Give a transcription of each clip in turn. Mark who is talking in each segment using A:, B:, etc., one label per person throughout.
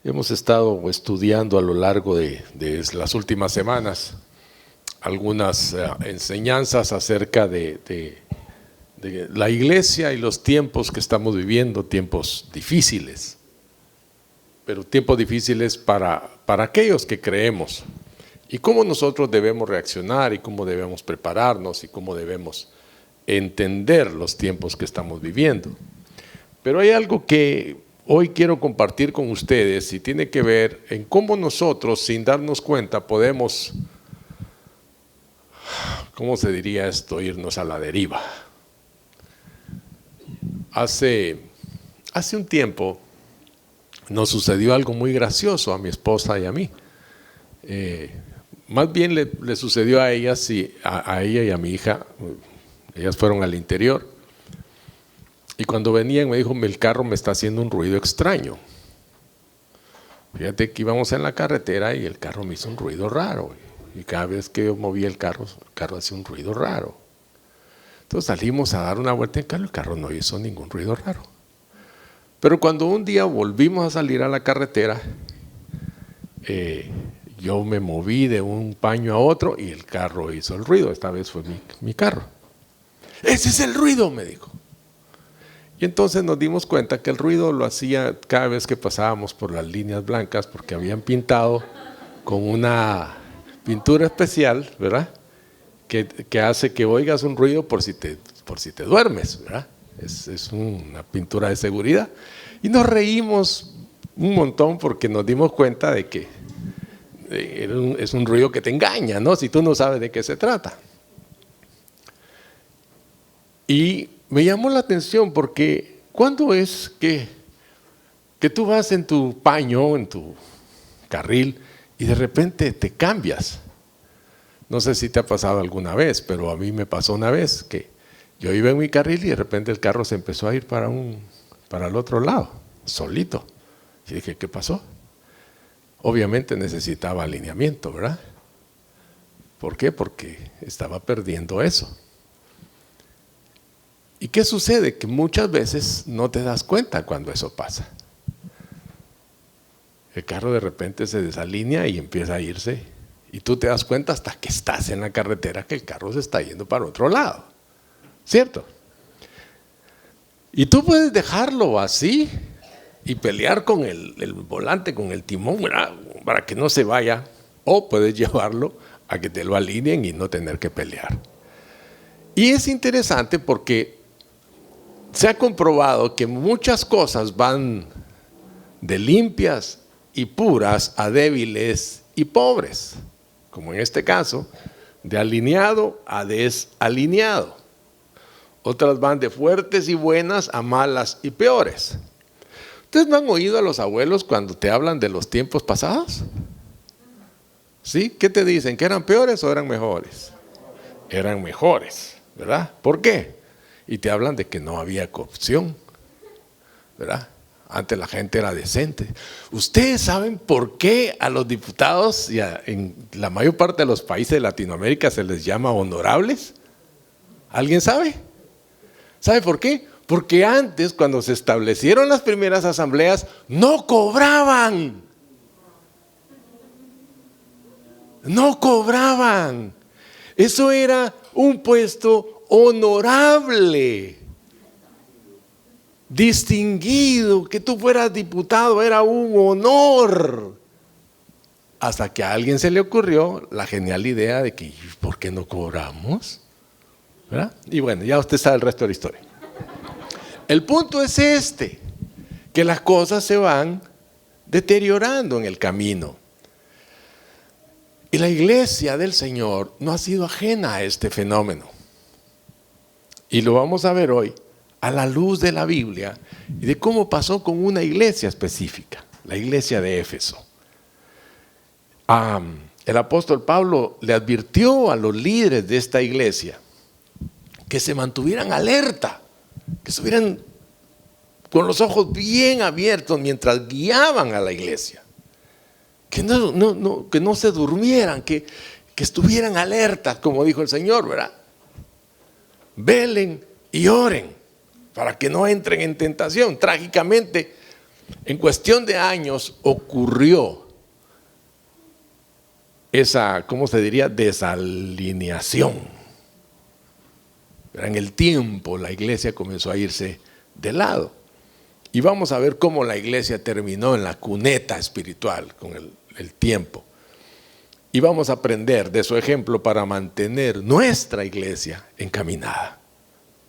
A: Hemos estado estudiando a lo largo de las últimas semanas algunas enseñanzas acerca de la iglesia y los tiempos que estamos viviendo, tiempos difíciles, pero tiempos difíciles para aquellos que creemos, y cómo nosotros debemos reaccionar y cómo debemos prepararnos y cómo debemos entender los tiempos que estamos viviendo. Pero hay algo que hoy quiero compartir con ustedes y tiene que ver en cómo nosotros, sin darnos cuenta, podemos, ¿cómo se diría esto?, irnos a la deriva. Hace un tiempo nos sucedió algo muy gracioso a mi esposa y a mí. Más bien le sucedió a ella y a mi hija. Ellas fueron al interior y cuando venían me dijo: el carro me está haciendo un ruido extraño. Fíjate que íbamos en la carretera y el carro me hizo un ruido raro, y cada vez que yo movía el carro hacía un ruido raro. Entonces salimos a dar una vuelta en el carro no hizo ningún ruido raro. Pero cuando un día volvimos a salir a la carretera, yo me moví de un paño a otro y el carro hizo el ruido. Esta vez fue mi carro. ¡Ese es el ruido!, me dijo. Y entonces nos dimos cuenta que el ruido lo hacía cada vez que pasábamos por las líneas blancas, porque habían pintado con una pintura especial, ¿verdad?, que hace que oigas un ruido por si te duermes, ¿verdad? Es una pintura de seguridad. Y nos reímos un montón porque nos dimos cuenta de que es un ruido que te engaña, ¿no?, si tú no sabes de qué se trata. Y me llamó la atención porque ¿cuándo es que tú vas en tu paño, en tu carril, y de repente te cambias? No sé si te ha pasado alguna vez, pero a mí me pasó una vez que yo iba en mi carril y de repente el carro se empezó a ir para el otro lado, solito. Y dije: ¿qué pasó? Obviamente necesitaba alineamiento, ¿verdad? ¿Por qué? Porque estaba perdiendo eso. ¿Y qué sucede? Que muchas veces no te das cuenta cuando eso pasa. El carro de repente se desalinea y empieza a irse, y tú te das cuenta hasta que estás en la carretera que el carro se está yendo para otro lado, ¿cierto? Y tú puedes dejarlo así y pelear con el volante, con el timón, ¿verdad?, para que no se vaya, o puedes llevarlo a que te lo alineen y no tener que pelear. Y es interesante porque se ha comprobado que muchas cosas van de limpias y puras a débiles y pobres, como en este caso, de alineado a desalineado. Otras van de fuertes y buenas a malas y peores. ¿Ustedes no han oído a los abuelos cuando te hablan de los tiempos pasados? ¿Sí? ¿Qué te dicen? ¿Que eran peores o eran mejores? Eran mejores, ¿verdad? ¿Por qué? Y te hablan de que no había corrupción, ¿verdad? Antes la gente era decente. ¿Ustedes saben por qué a los diputados en la mayor parte de los países de Latinoamérica se les llama honorables? ¿Alguien sabe? ¿Sabe por qué? Porque antes, cuando se establecieron las primeras asambleas, no cobraban. No cobraban. Eso era un puesto honorable, distinguido. Que tú fueras diputado era un honor, hasta que a alguien se le ocurrió la genial idea de que ¿por qué no cobramos? ¿Verdad? Y bueno, ya usted sabe el resto de la historia. El punto es que las cosas se van deteriorando en el camino, y la iglesia del Señor no ha sido ajena a este fenómeno, y lo vamos a ver hoy a la luz de la Biblia y de cómo pasó con una iglesia específica, la iglesia de Éfeso. El apóstol Pablo le advirtió a los líderes de esta iglesia que se mantuvieran alerta, que estuvieran con los ojos bien abiertos mientras guiaban a la iglesia, que no se durmieran, que estuvieran alertas, como dijo el Señor, ¿verdad? Velen y oren para que no entren en tentación. Trágicamente, En cuestión de años ocurrió esa, ¿cómo se diría?, desalineación. En el tiempo la iglesia comenzó a irse de lado. Y vamos a ver cómo la iglesia terminó en la cuneta espiritual con el tiempo. Y vamos a aprender de su ejemplo para mantener nuestra iglesia encaminada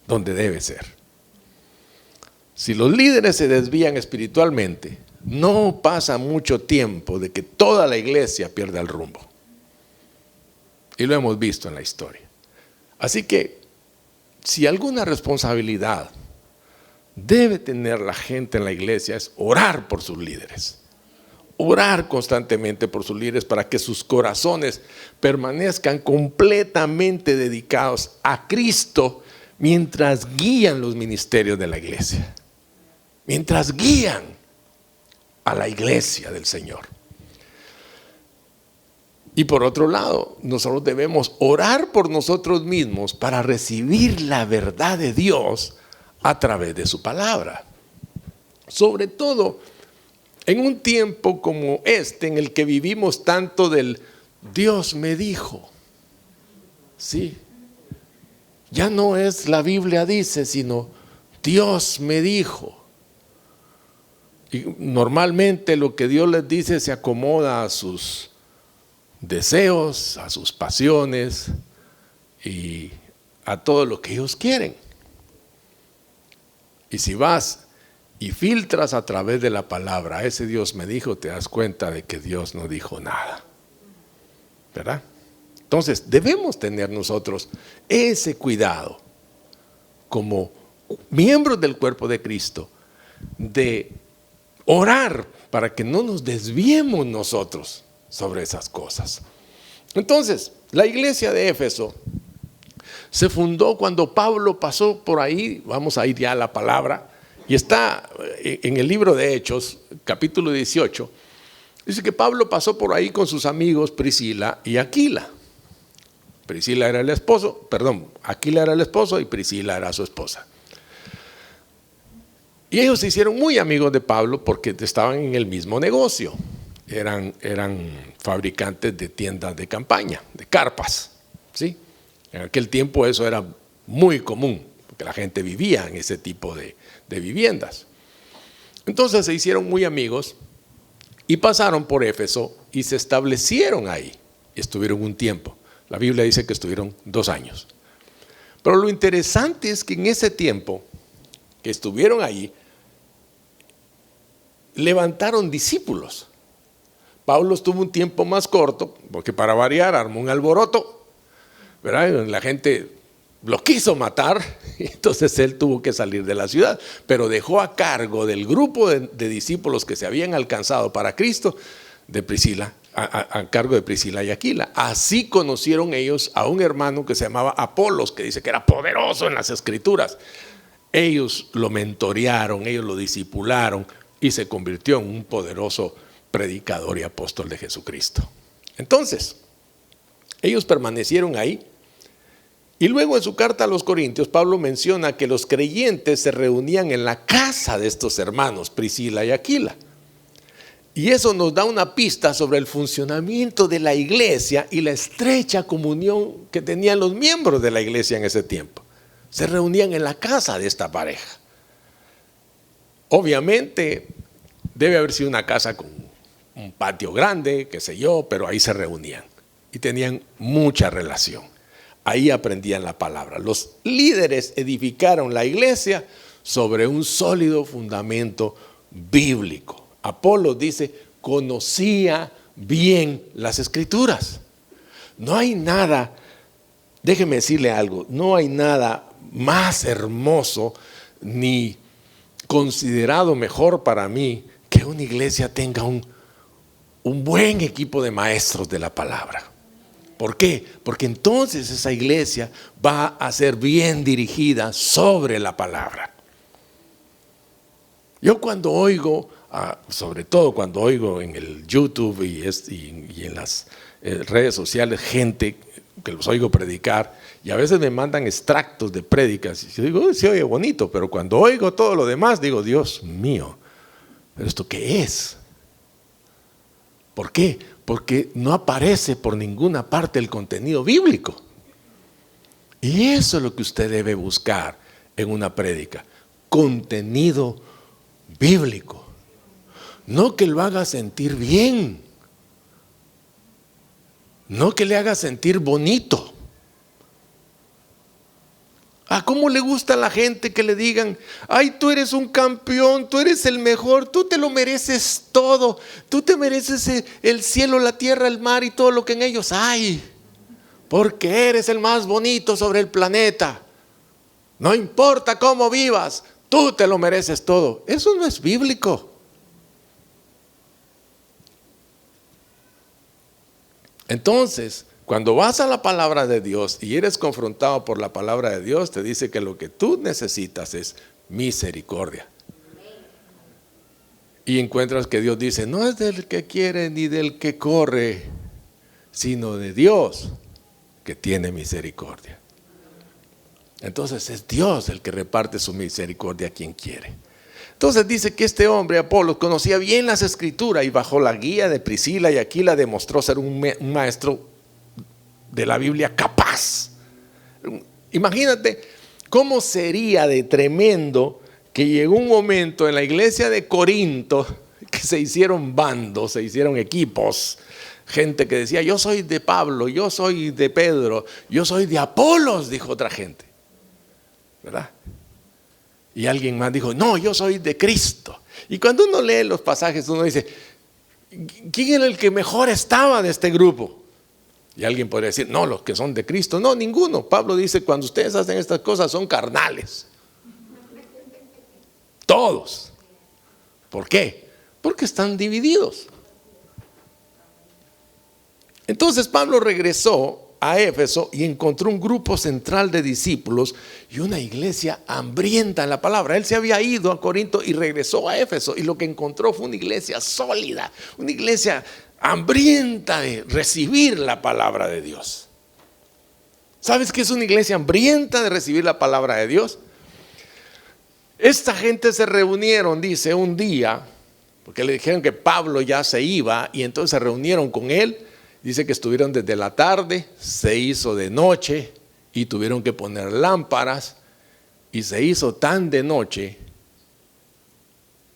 A: donde debe ser. Si los líderes se desvían espiritualmente, no pasa mucho tiempo de que toda la iglesia pierda el rumbo. Y lo hemos visto en la historia. Así que, si alguna responsabilidad debe tener la gente en la iglesia, es orar por sus líderes. Orar constantemente por sus líderes para que sus corazones permanezcan completamente dedicados a Cristo mientras guían los ministerios de la iglesia, mientras guían a la iglesia del Señor. Y por otro lado, nosotros debemos orar por nosotros mismos para recibir la verdad de Dios a través de su palabra. Sobre todo en un tiempo como este en el que vivimos tanto del Dios me dijo. Sí, ya no es la Biblia dice, sino Dios me dijo. Y normalmente lo que Dios les dice se acomoda a sus deseos, a sus pasiones y a todo lo que ellos quieren. Y si vas y filtras a través de la palabra, ese Dios me dijo, te das cuenta de que Dios no dijo nada, ¿verdad? Entonces debemos tener nosotros ese cuidado como miembros del cuerpo de Cristo, de orar para que no nos desviemos nosotros sobre esas cosas. Entonces, la iglesia de Éfeso se fundó cuando Pablo pasó por ahí. Vamos a ir ya a la palabra, y está en el libro de Hechos, capítulo 18. Dice que Pablo pasó por ahí con sus amigos Priscila y Aquila. Priscila era el esposo, Aquila era el esposo y Priscila era su esposa. Y ellos se hicieron muy amigos de Pablo porque estaban en el mismo negocio. Eran fabricantes de tiendas de campaña, de carpas, ¿sí? En aquel tiempo eso era muy común, porque la gente vivía en ese tipo de viviendas. Entonces se hicieron muy amigos y pasaron por Éfeso y se establecieron ahí. Y estuvieron un tiempo. La Biblia dice que estuvieron 2 años. Pero lo interesante es que en ese tiempo que estuvieron ahí, levantaron discípulos. Pablo estuvo un tiempo más corto, porque para variar armó un alboroto, ¿verdad? La gente lo quiso matar, y entonces él tuvo que salir de la ciudad, pero dejó a cargo del grupo de discípulos que se habían alcanzado para Cristo, de Priscila, a cargo de Priscila y Aquila. Así conocieron ellos a un hermano que se llamaba Apolos, que dice que era poderoso en las escrituras. Ellos lo mentorearon, ellos lo discipularon y se convirtió en un poderoso predicador y apóstol de Jesucristo. Entonces, ellos permanecieron ahí. Y luego en su carta a los Corintios, Pablo menciona que los creyentes se reunían en la casa de estos hermanos, Priscila y Aquila. Y eso nos da una pista sobre el funcionamiento de la iglesia y la estrecha comunión que tenían los miembros de la iglesia en ese tiempo. Se reunían en la casa de esta pareja. Obviamente debe haber sido una casa con un patio grande, qué sé yo, pero ahí se reunían y tenían mucha relación. Ahí aprendían la palabra. Los líderes edificaron la iglesia sobre un sólido fundamento bíblico. Apolos dice, conocía bien las escrituras. No hay nada, déjeme decirle algo, no hay nada más hermoso ni considerado mejor para mí que una iglesia tenga un buen equipo de maestros de la palabra. ¿Por qué? Porque entonces esa iglesia va a ser bien dirigida sobre la palabra. Yo cuando oigo, sobre todo cuando oigo en el YouTube y en las redes sociales gente que los oigo predicar, y a veces me mandan extractos de prédicas, y yo digo, se oye bonito, pero cuando oigo todo lo demás, digo, Dios mío, ¿Pero esto qué es? ¿Por qué? Porque no aparece por ninguna parte el contenido bíblico. Y eso es lo que usted debe buscar en una prédica. Contenido bíblico. No que lo haga sentir bien. No que le haga sentir bonito. ¿Cómo le gusta a la gente que le digan: ay, tú eres un campeón, tú eres el mejor, tú te lo mereces todo, tú te mereces el cielo, la tierra, el mar y todo lo que en ellos hay, porque eres el más bonito sobre el planeta? No importa cómo vivas, tú te lo mereces todo. Eso no es bíblico. Entonces, cuando vas a la palabra de Dios y eres confrontado por la palabra de Dios, te dice que lo que tú necesitas es misericordia. Y encuentras que Dios dice: no es del que quiere ni del que corre, sino de Dios que tiene misericordia. Entonces es Dios el que reparte su misericordia a quien quiere. Entonces dice que este hombre, Apolos, conocía bien las escrituras y bajo la guía de Priscila y Aquila demostró ser un maestro de la Biblia capaz. Imagínate cómo sería de tremendo que llegó un momento en la iglesia de Corinto que se hicieron bandos, se hicieron equipos, gente que decía: yo soy de Pablo, yo soy de Pedro, yo soy de Apolos, dijo otra gente, ¿verdad? Y alguien más dijo: no, yo soy de Cristo. Y cuando uno lee los pasajes, uno dice: ¿quién era el que mejor estaba de este grupo? Y alguien podría decir: no, los que son de Cristo. No, ninguno. Pablo dice: cuando ustedes hacen estas cosas son carnales. Todos. ¿Por qué? Porque están divididos. Entonces Pablo regresó a Éfeso y encontró un grupo central de discípulos y una iglesia hambrienta en la palabra. Él se había ido a Corinto y regresó a Éfeso, y lo que encontró fue una iglesia sólida, una iglesia hambrienta de recibir la palabra de Dios. ¿Sabes qué es una iglesia hambrienta de recibir la palabra de Dios? Esta gente se reunieron, dice, un día, porque le dijeron que Pablo ya se iba, y entonces se reunieron con él. Dice que estuvieron desde la tarde, se hizo de noche y tuvieron que poner lámparas, y se hizo tan de noche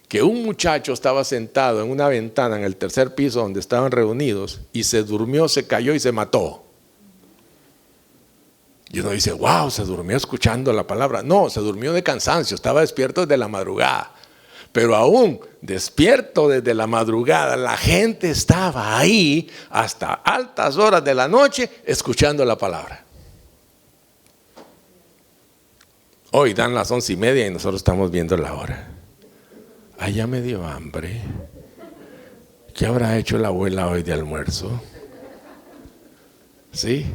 A: que un muchacho estaba sentado en una ventana en el tercer piso donde estaban reunidos y se durmió, se cayó y se mató. Y uno dice: wow, se durmió escuchando la palabra. No, se durmió de cansancio, estaba despierto desde la madrugada. Pero aún despierto desde la madrugada, la gente estaba ahí hasta altas horas de la noche escuchando la palabra. Hoy dan las 11:30 y nosotros estamos viendo la hora. Ay, ya me dio hambre. ¿Qué habrá hecho la abuela hoy de almuerzo? ¿Sí?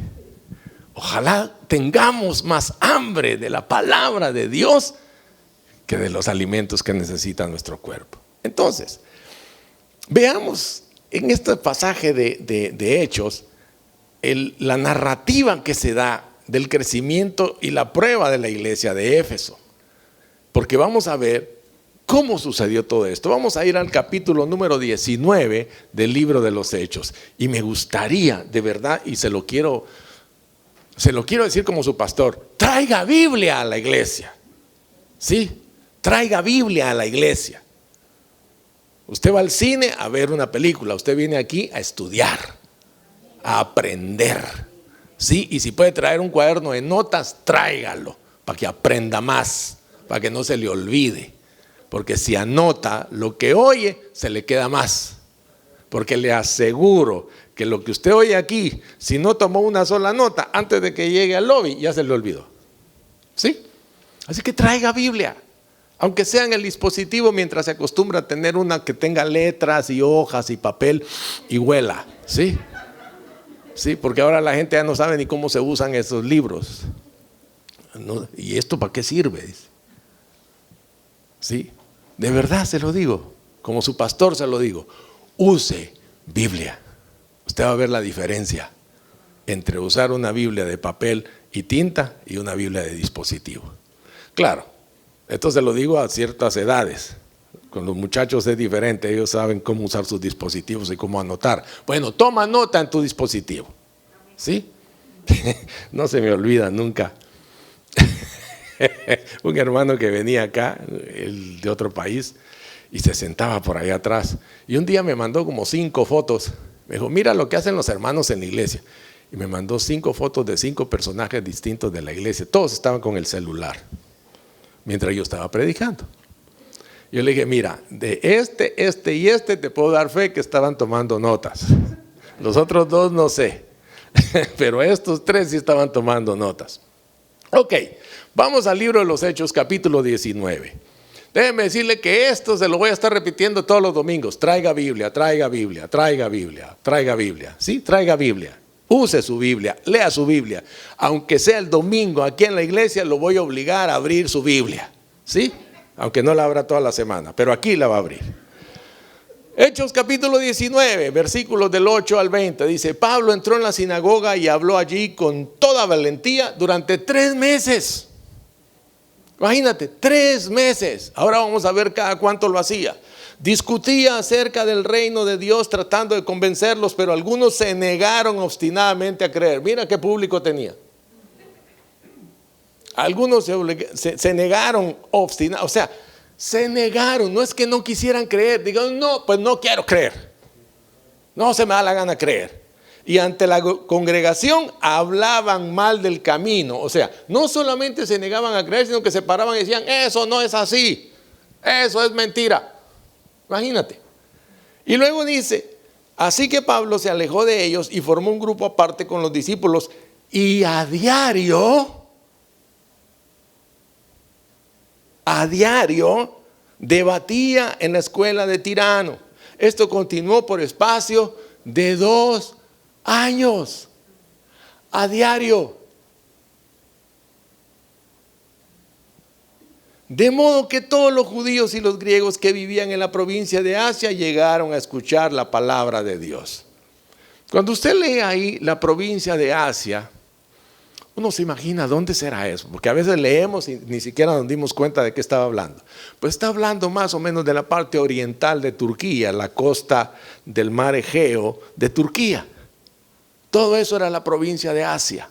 A: Ojalá tengamos más hambre de la palabra de Dios que de los alimentos que necesita nuestro cuerpo. Entonces, veamos en este pasaje de Hechos la narrativa que se da del crecimiento y la prueba de la iglesia de Éfeso, porque vamos a ver cómo sucedió todo esto. Vamos a ir al capítulo número 19 del libro de los Hechos, y me gustaría de verdad, y se lo quiero decir como su pastor: traiga Biblia a la iglesia. ¿Sí? Traiga Biblia a la iglesia. Usted va al cine a ver una película, usted viene aquí a estudiar, a aprender. ¿Sí? Y si puede traer un cuaderno de notas, tráigalo para que aprenda más, para que no se le olvide. Porque si anota lo que oye, se le queda más. Porque le aseguro que lo que usted oye aquí, si no tomó una sola nota, antes de que llegue al lobby, ya se le olvidó. ¿Sí? Así que traiga Biblia, aunque sea en el dispositivo, mientras se acostumbra a tener una que tenga letras y hojas y papel y huela. ¿Sí? Sí, porque ahora la gente ya no sabe ni cómo se usan esos libros. ¿Y esto para qué sirve? Dice. ¿Sí? De verdad se lo digo, como su pastor se lo digo: use Biblia. Usted va a ver la diferencia entre usar una Biblia de papel y tinta y una Biblia de dispositivo. Claro, esto se lo digo a ciertas edades. Con los muchachos es diferente, ellos saben cómo usar sus dispositivos y cómo anotar. Bueno, toma nota en tu dispositivo, ¿sí? No se me olvida nunca. Un hermano que venía acá, el de otro país, y se sentaba por ahí atrás. Y un día me mandó como 5 fotos. Me dijo, mira lo que hacen los hermanos en la iglesia. Y me mandó 5 fotos de 5 personajes distintos de la iglesia. Todos estaban con el celular, mientras yo estaba predicando. Yo le dije, mira, de este y este te puedo dar fe que estaban tomando notas. Los otros 2 no sé, pero estos 3 sí estaban tomando notas. Ok, vamos al libro de los Hechos, capítulo 19. Déjeme decirle que esto se lo voy a estar repitiendo todos los domingos. Traiga Biblia, traiga Biblia, traiga Biblia, traiga Biblia. Sí, traiga Biblia. Use su Biblia, lea su Biblia. Aunque sea el domingo aquí en la iglesia, lo voy a obligar a abrir su Biblia. ¿Sí? Aunque no la abra toda la semana, pero aquí la va a abrir. Hechos capítulo 19, versículos del 8 al 20. Dice, Pablo entró en la sinagoga y habló allí con toda valentía durante 3 meses. Imagínate, 3 meses. Ahora vamos a ver cada cuánto lo hacía. Discutía acerca del reino de Dios tratando de convencerlos, pero algunos se negaron obstinadamente a creer. Mira qué público tenía. Algunos se negaron obstinados, o sea, se negaron, no es que no quisieran creer, digan, no, pues no quiero creer, no se me da la gana creer. Y ante la congregación hablaban mal del camino, o sea, no solamente se negaban a creer, sino que se paraban y decían, eso no es así, eso es mentira. Imagínate. Y luego dice, así que Pablo se alejó de ellos y formó un grupo aparte con los discípulos y a diario debatía en la escuela de Tirano. Esto continuó por espacio de 2 años, a diario. De modo que todos los judíos y los griegos que vivían en la provincia de Asia llegaron a escuchar la palabra de Dios. Cuando usted lee ahí la provincia de Asia, uno se imagina dónde será eso, porque a veces leemos y ni siquiera nos dimos cuenta de qué estaba hablando. Pues está hablando más o menos de la parte oriental de Turquía, la costa del mar Egeo de Turquía. Todo eso era la provincia de Asia.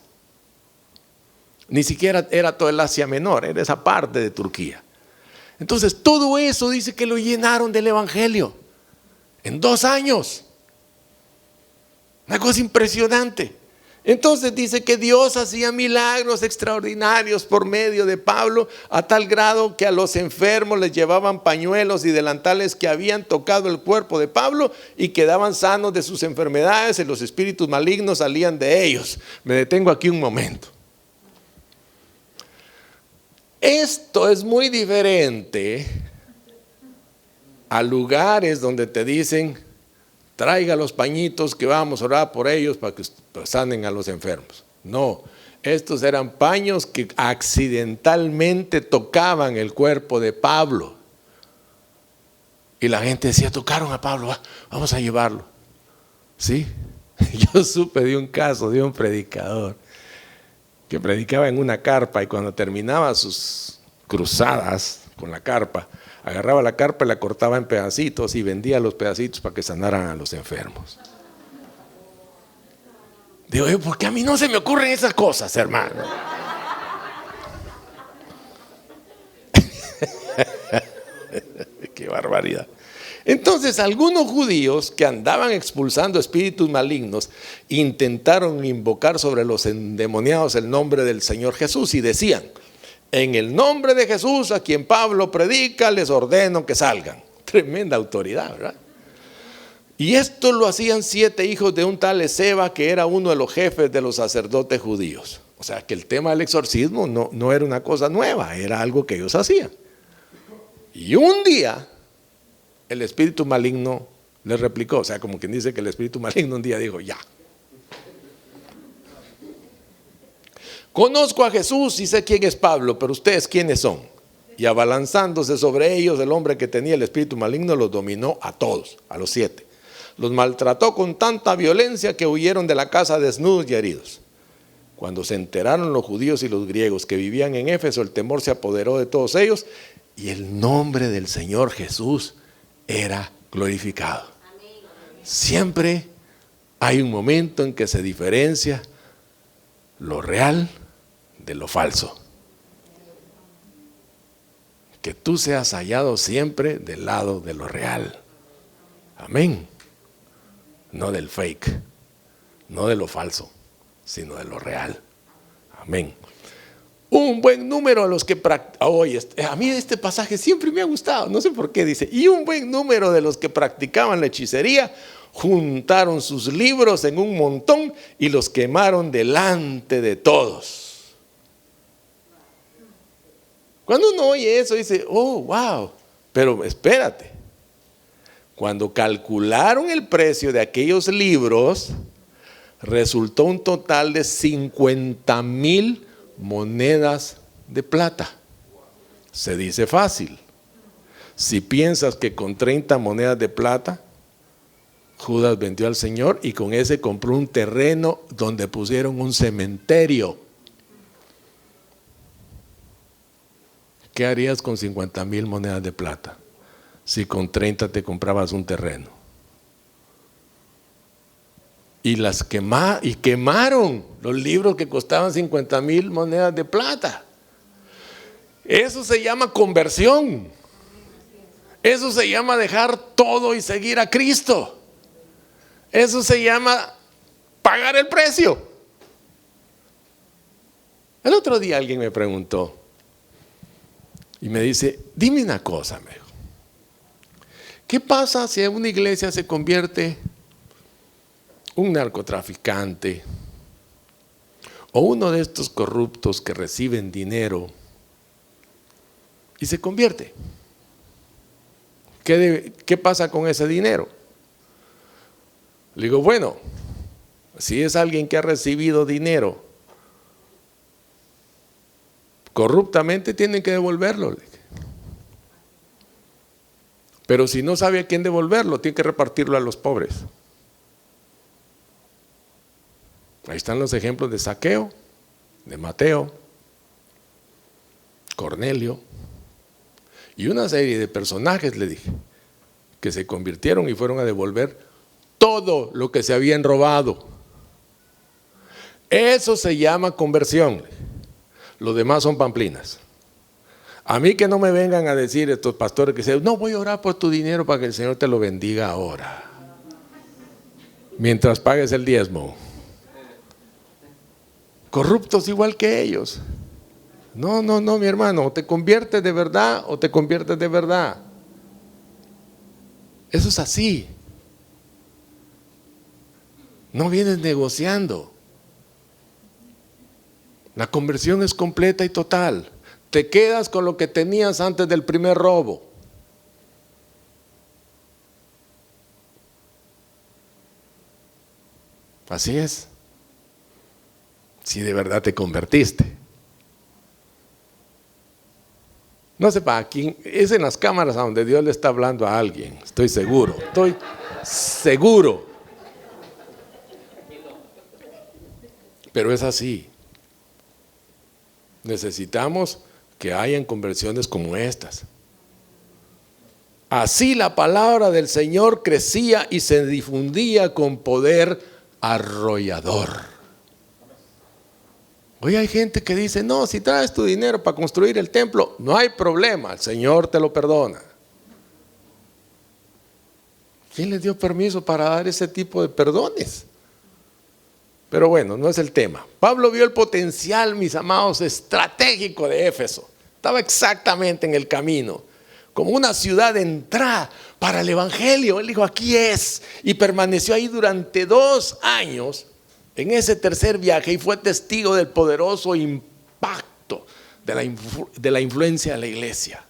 A: Ni siquiera era todo el Asia Menor, era esa parte de Turquía. Entonces todo eso dice que lo llenaron del evangelio en 2 años. Una cosa impresionante. Entonces dice que Dios hacía milagros extraordinarios por medio de Pablo, a tal grado que a los enfermos les llevaban pañuelos y delantales que habían tocado el cuerpo de Pablo y quedaban sanos de sus enfermedades y los espíritus malignos salían de ellos. Me detengo aquí un momento. Esto es muy diferente a lugares donde te dicen, traiga los pañitos que vamos a orar por ellos para que sanen a los enfermos. No, estos eran paños que accidentalmente tocaban el cuerpo de Pablo. Y la gente decía, tocaron a Pablo, vamos a llevarlo. ¿Sí? Yo supe de un caso de un predicador que predicaba en una carpa y cuando terminaba sus cruzadas con la carpa, agarraba la carpa y la cortaba en pedacitos y vendía los pedacitos para que sanaran a los enfermos. Digo, ¿por qué a mí no se me ocurren esas cosas, hermano? Qué barbaridad. Entonces algunos judíos que andaban expulsando espíritus malignos intentaron invocar sobre los endemoniados el nombre del Señor Jesús y decían, en el nombre de Jesús a quien Pablo predica les ordeno que salgan. Tremenda autoridad, ¿verdad? Y esto lo hacían 7 hijos de un tal Esceva que era uno de los jefes de los sacerdotes judíos. O sea que el tema del exorcismo no era una cosa nueva, era algo que ellos hacían. Y un día el espíritu maligno les replicó, o sea, como quien dice que el espíritu maligno un día dijo, ya. Conozco a Jesús y sé quién es Pablo, pero ustedes quiénes son. Y abalanzándose sobre ellos, el hombre que tenía el espíritu maligno los dominó a todos, a los 7. Los maltrató con tanta violencia que huyeron de la casa desnudos y heridos. Cuando se enteraron los judíos y los griegos que vivían en Éfeso, el temor se apoderó de todos ellos y el nombre del Señor Jesús era glorificado. Siempre hay un momento en que se diferencia lo real de lo falso. Que tú seas hallado siempre del lado de lo real. Amén. No del fake, no de lo falso, sino de lo real. Amén. Un buen número de los que a mí este pasaje siempre me ha gustado, no sé por qué dice, y un buen número de los que practicaban la hechicería juntaron sus libros en un montón y los quemaron delante de todos. Cuando uno oye eso dice, oh, wow, pero espérate. Cuando calcularon el precio de aquellos libros, resultó un total de 50,000 monedas de plata. Se dice fácil. Si piensas que con 30 monedas de plata, Judas vendió al Señor y con ese compró un terreno donde pusieron un cementerio. ¿Qué harías con 50,000 monedas de plata si con 30 te comprabas un terreno? Y quemaron los libros que costaban 50,000 monedas de plata. Eso se llama conversión. Eso se llama dejar todo y seguir a Cristo. Eso se llama pagar el precio. El otro día alguien me preguntó y me dice, dime una cosa, me dijo. ¿Qué pasa si en una iglesia se convierte un narcotraficante o uno de estos corruptos que reciben dinero y se convierte? ¿Qué pasa con ese dinero? Le digo, bueno, si es alguien que ha recibido dinero corruptamente, tienen que devolverlo. Pero si no sabe a quién devolverlo, tiene que repartirlo a los pobres. Ahí están los ejemplos de Zaqueo, de Mateo, Cornelio y una serie de personajes, le dije, que se convirtieron y fueron a devolver todo lo que se habían robado. Eso se llama conversión. Los demás son pamplinas. A mí que no me vengan a decir estos pastores que dicen, no, voy a orar por tu dinero para que el Señor te lo bendiga ahora, mientras pagues el diezmo. Corruptos igual que ellos. No, mi hermano, o te conviertes de verdad o te conviertes de verdad. Eso es así. No vienes negociando. La conversión es completa y total. Te quedas con lo que tenías antes del primer robo. Así es. Si de verdad te convertiste. No sé para quién, es en las cámaras a donde Dios le está hablando a alguien, estoy seguro. Pero es así. Necesitamos que hayan conversiones como estas. Así la palabra del Señor crecía y se difundía con poder arrollador. Hoy hay gente que dice, no, si traes tu dinero para construir el templo, no hay problema, el Señor te lo perdona. ¿Quién les dio permiso para dar ese tipo de perdones? Pero bueno, no es el tema. Pablo vio el potencial, mis amados, estratégico de Éfeso. Estaba exactamente en el camino, como una ciudad de entrada para el evangelio. Él dijo, aquí es, y permaneció ahí durante 2 años en ese tercer viaje y fue testigo del poderoso impacto de la influencia de la iglesia.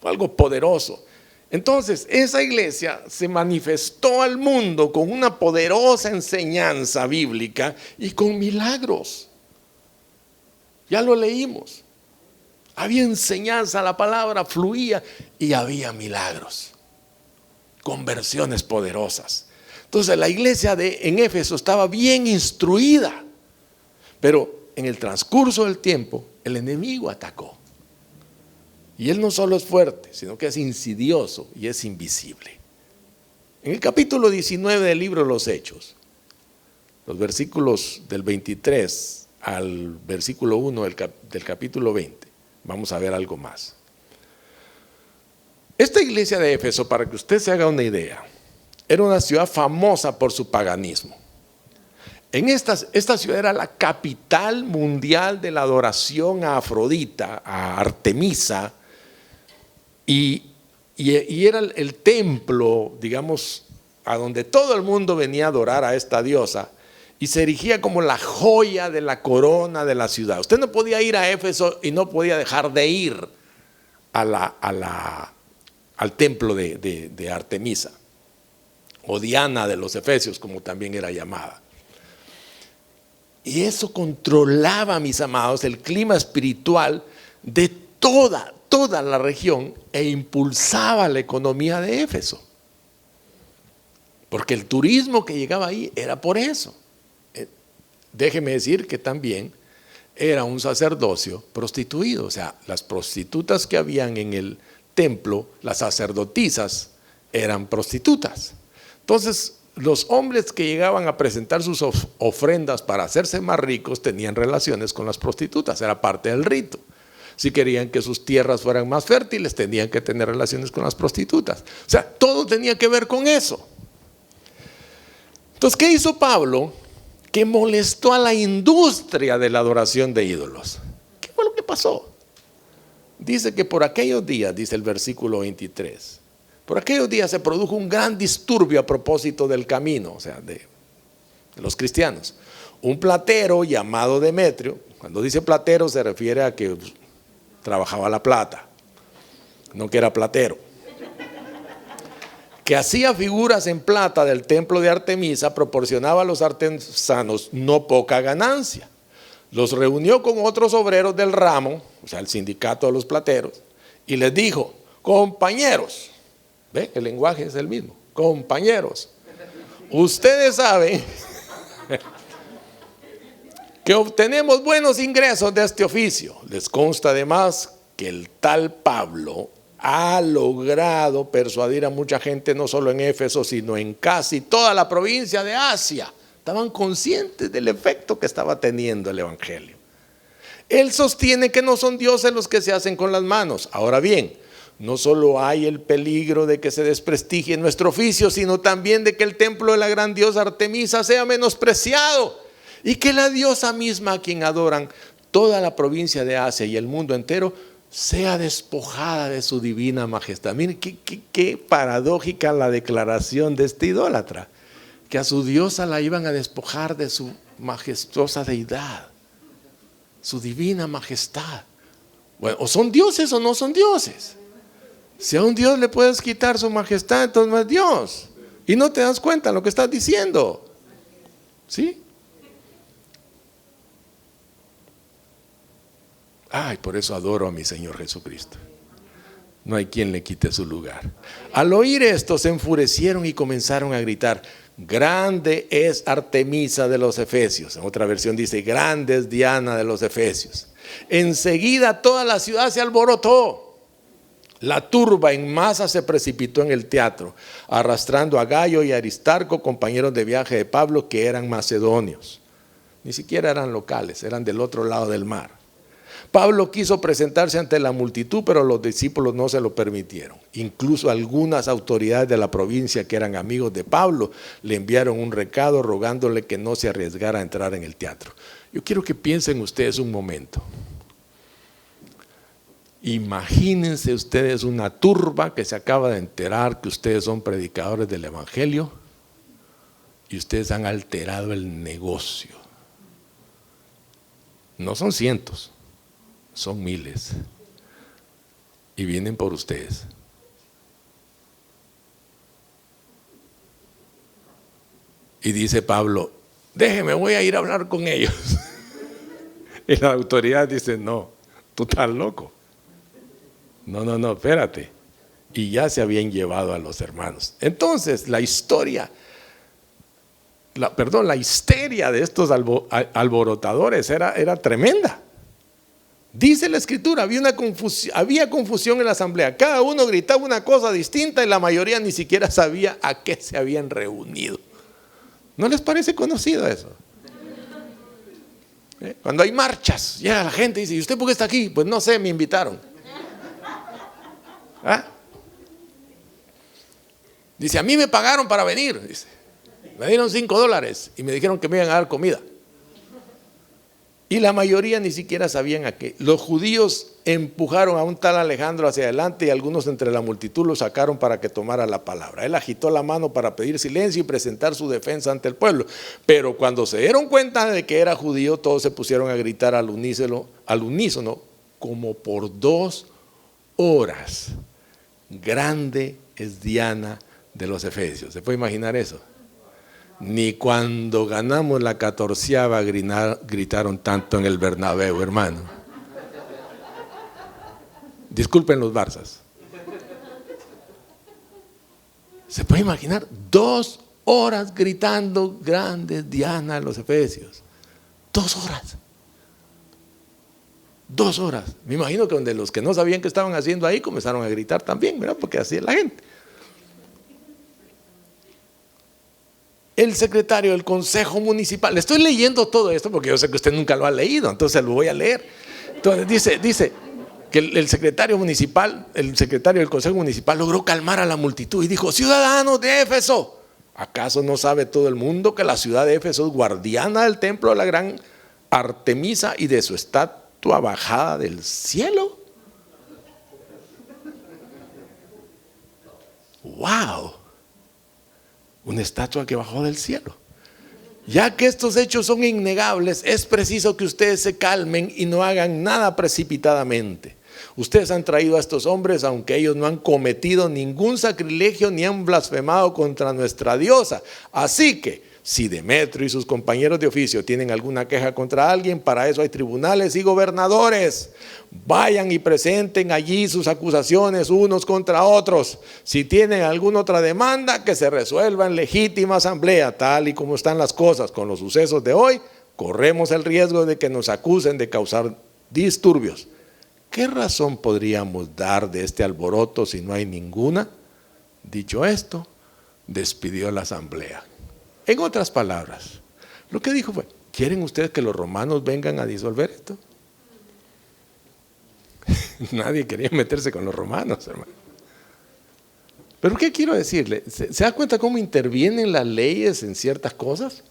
A: Fue algo poderoso. Entonces, esa iglesia se manifestó al mundo con una poderosa enseñanza bíblica y con milagros. Ya lo leímos. Había enseñanza, la palabra fluía y había milagros, conversiones poderosas. Entonces la iglesia en Éfeso estaba bien instruida, pero en el transcurso del tiempo el enemigo atacó. Y él no solo es fuerte, sino que es insidioso y es invisible. En el capítulo 19 del libro de los Hechos, los versículos del 23 al versículo 1 del capítulo 20, vamos a ver algo más. Esta iglesia de Éfeso, para que usted se haga una idea, era una ciudad famosa por su paganismo. Esta ciudad era la capital mundial de la adoración a Afrodita, a Artemisa, y era el templo, digamos, a donde todo el mundo venía a adorar a esta diosa, y se erigía como la joya de la corona de la ciudad. Usted no podía ir a Éfeso y no podía dejar de ir al templo de Artemisa, o Diana de los Efesios, como también era llamada. Y eso controlaba, mis amados, el clima espiritual de toda la región e impulsaba la economía de Éfeso. Porque el turismo que llegaba ahí era por eso. Déjeme decir que también era un sacerdocio prostituido. O sea, las prostitutas que habían en el templo, las sacerdotisas, eran prostitutas. Entonces, los hombres que llegaban a presentar sus ofrendas para hacerse más ricos tenían relaciones con las prostitutas, era parte del rito. Si querían que sus tierras fueran más fértiles, tenían que tener relaciones con las prostitutas. O sea, todo tenía que ver con eso. Entonces, ¿qué hizo Pablo? Que molestó a la industria de la adoración de ídolos. ¿Qué fue lo que pasó? Dice que por aquellos días, dice el versículo 23, por aquellos días se produjo un gran disturbio a propósito del camino, o sea, de los cristianos. Un platero llamado Demetrio, cuando dice platero se refiere a que trabajaba la plata, no que era platero, que hacía figuras en plata del templo de Artemisa, proporcionaba a los artesanos no poca ganancia. Los reunió con otros obreros del ramo, o sea, el sindicato de los plateros, y les dijo: compañeros, ¿ve? El lenguaje es el mismo. Compañeros, ustedes saben que obtenemos buenos ingresos de este oficio. Les consta además que el tal Pablo ha logrado persuadir a mucha gente, no solo en Éfeso, sino en casi toda la provincia de Asia. Estaban conscientes del efecto que estaba teniendo el evangelio. Él sostiene que no son dioses los que se hacen con las manos. Ahora bien, no solo hay el peligro de que se desprestigie nuestro oficio, sino también de que el templo de la gran diosa Artemisa sea menospreciado y que la diosa misma a quien adoran toda la provincia de Asia y el mundo entero sea despojada de su divina majestad. Miren qué paradójica la declaración de este idólatra, que a su diosa la iban a despojar de su majestuosa deidad, su divina majestad. Bueno, o son dioses o no son dioses. Si a un Dios le puedes quitar su majestad, entonces no es Dios. Y no te das cuenta de lo que estás diciendo. ¿Sí? Ay, por eso adoro a mi Señor Jesucristo. No hay quien le quite su lugar. Al oír esto se enfurecieron y comenzaron a gritar: grande es Artemisa de los Efesios. En otra versión dice: grande es Diana de los Efesios. Enseguida toda la ciudad se alborotó. La turba en masa se precipitó en el teatro, arrastrando a Gayo y Aristarco, compañeros de viaje de Pablo, que eran macedonios. Ni siquiera eran locales, eran del otro lado del mar. Pablo quiso presentarse ante la multitud, pero los discípulos no se lo permitieron. Incluso algunas autoridades de la provincia, que eran amigos de Pablo, le enviaron un recado rogándole que no se arriesgara a entrar en el teatro. Yo quiero que piensen ustedes un momento. Imagínense ustedes una turba que se acaba de enterar que ustedes son predicadores del evangelio y ustedes han alterado el negocio. No son cientos, son miles, y vienen por ustedes. Y dice Pablo: déjeme, voy a ir a hablar con ellos. Y la autoridad dice: no, tú estás loco. No, espérate. Y ya se habían llevado a los hermanos. Entonces la histeria de estos alborotadores era tremenda. Dice la escritura, había confusión en la asamblea. Cada uno gritaba una cosa distinta y la mayoría ni siquiera sabía a qué se habían reunido. ¿No les parece conocido eso? Cuando hay marchas, llega la gente y dice: ¿y usted por qué está aquí? Pues no sé, me invitaron. ¿Ah? Dice: a mí me pagaron para venir. Dice: me dieron $5 y me dijeron que me iban a dar comida. Y la mayoría ni siquiera sabían a qué. Los judíos empujaron a un tal Alejandro hacia adelante y algunos entre la multitud lo sacaron para que tomara la palabra. Él agitó la mano para pedir silencio y presentar su defensa ante el pueblo. Pero cuando se dieron cuenta de que era judío, todos se pusieron a gritar al unísono como por 2 horas. Grande es Diana de los Efesios. ¿Se puede imaginar eso? Ni cuando ganamos la 14ª gritaron tanto en el Bernabéu, hermano. Disculpen los Barzas. ¿Se puede imaginar? 2 horas gritando: grande es Diana de los Efesios. 2 horas. 2 horas. Me imagino que donde los que no sabían qué estaban haciendo ahí comenzaron a gritar también, ¿verdad? Porque así es la gente. El secretario del Consejo Municipal, le estoy leyendo todo esto porque yo sé que usted nunca lo ha leído, entonces lo voy a leer. Entonces dice que el secretario del Consejo Municipal logró calmar a la multitud y dijo: ciudadanos de Éfeso, ¿acaso no sabe todo el mundo que la ciudad de Éfeso es guardiana del templo de la gran Artemisa y de su estatua bajada del cielo? ¡Wow! Una estatua que bajó del cielo. Ya que estos hechos son innegables, es preciso que ustedes se calmen y no hagan nada precipitadamente. Ustedes han traído a estos hombres, aunque ellos no han cometido ningún sacrilegio ni han blasfemado contra nuestra diosa. Así que, si Demetrio y sus compañeros de oficio tienen alguna queja contra alguien, para eso hay tribunales y gobernadores. Vayan y presenten allí sus acusaciones unos contra otros. Si tienen alguna otra demanda, que se resuelva en legítima asamblea. Tal y como están las cosas con los sucesos de hoy, corremos el riesgo de que nos acusen de causar disturbios. ¿Qué razón podríamos dar de este alboroto si no hay ninguna? Dicho esto, despidió la asamblea. En otras palabras, lo que dijo fue: ¿quieren ustedes que los romanos vengan a disolver esto? Nadie quería meterse con los romanos, hermano. Pero ¿qué quiero decirle? ¿Se da cuenta cómo intervienen las leyes en ciertas cosas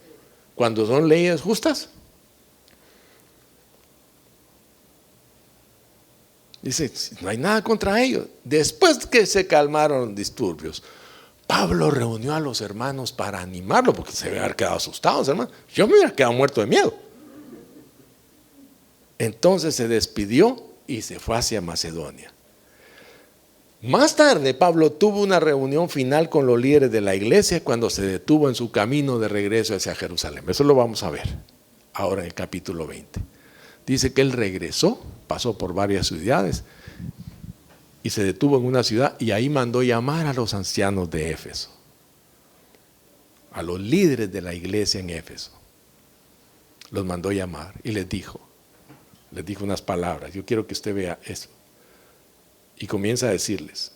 A: cuando son leyes justas? Dice: no hay nada contra ellos. Después que se calmaron los disturbios, Pablo reunió a los hermanos para animarlo, porque se habían quedado asustados, hermano. Yo me hubiera quedado muerto de miedo. Entonces se despidió y se fue hacia Macedonia. Más tarde, Pablo tuvo una reunión final con los líderes de la iglesia cuando se detuvo en su camino de regreso hacia Jerusalén. Eso lo vamos a ver ahora en el capítulo 20. Dice que él regresó, pasó por varias ciudades y se detuvo en una ciudad y ahí mandó llamar a los ancianos de Éfeso, a los líderes de la iglesia en Éfeso. Los mandó llamar y les dijo unas palabras. Yo quiero que usted vea eso. Y comienza a decirles: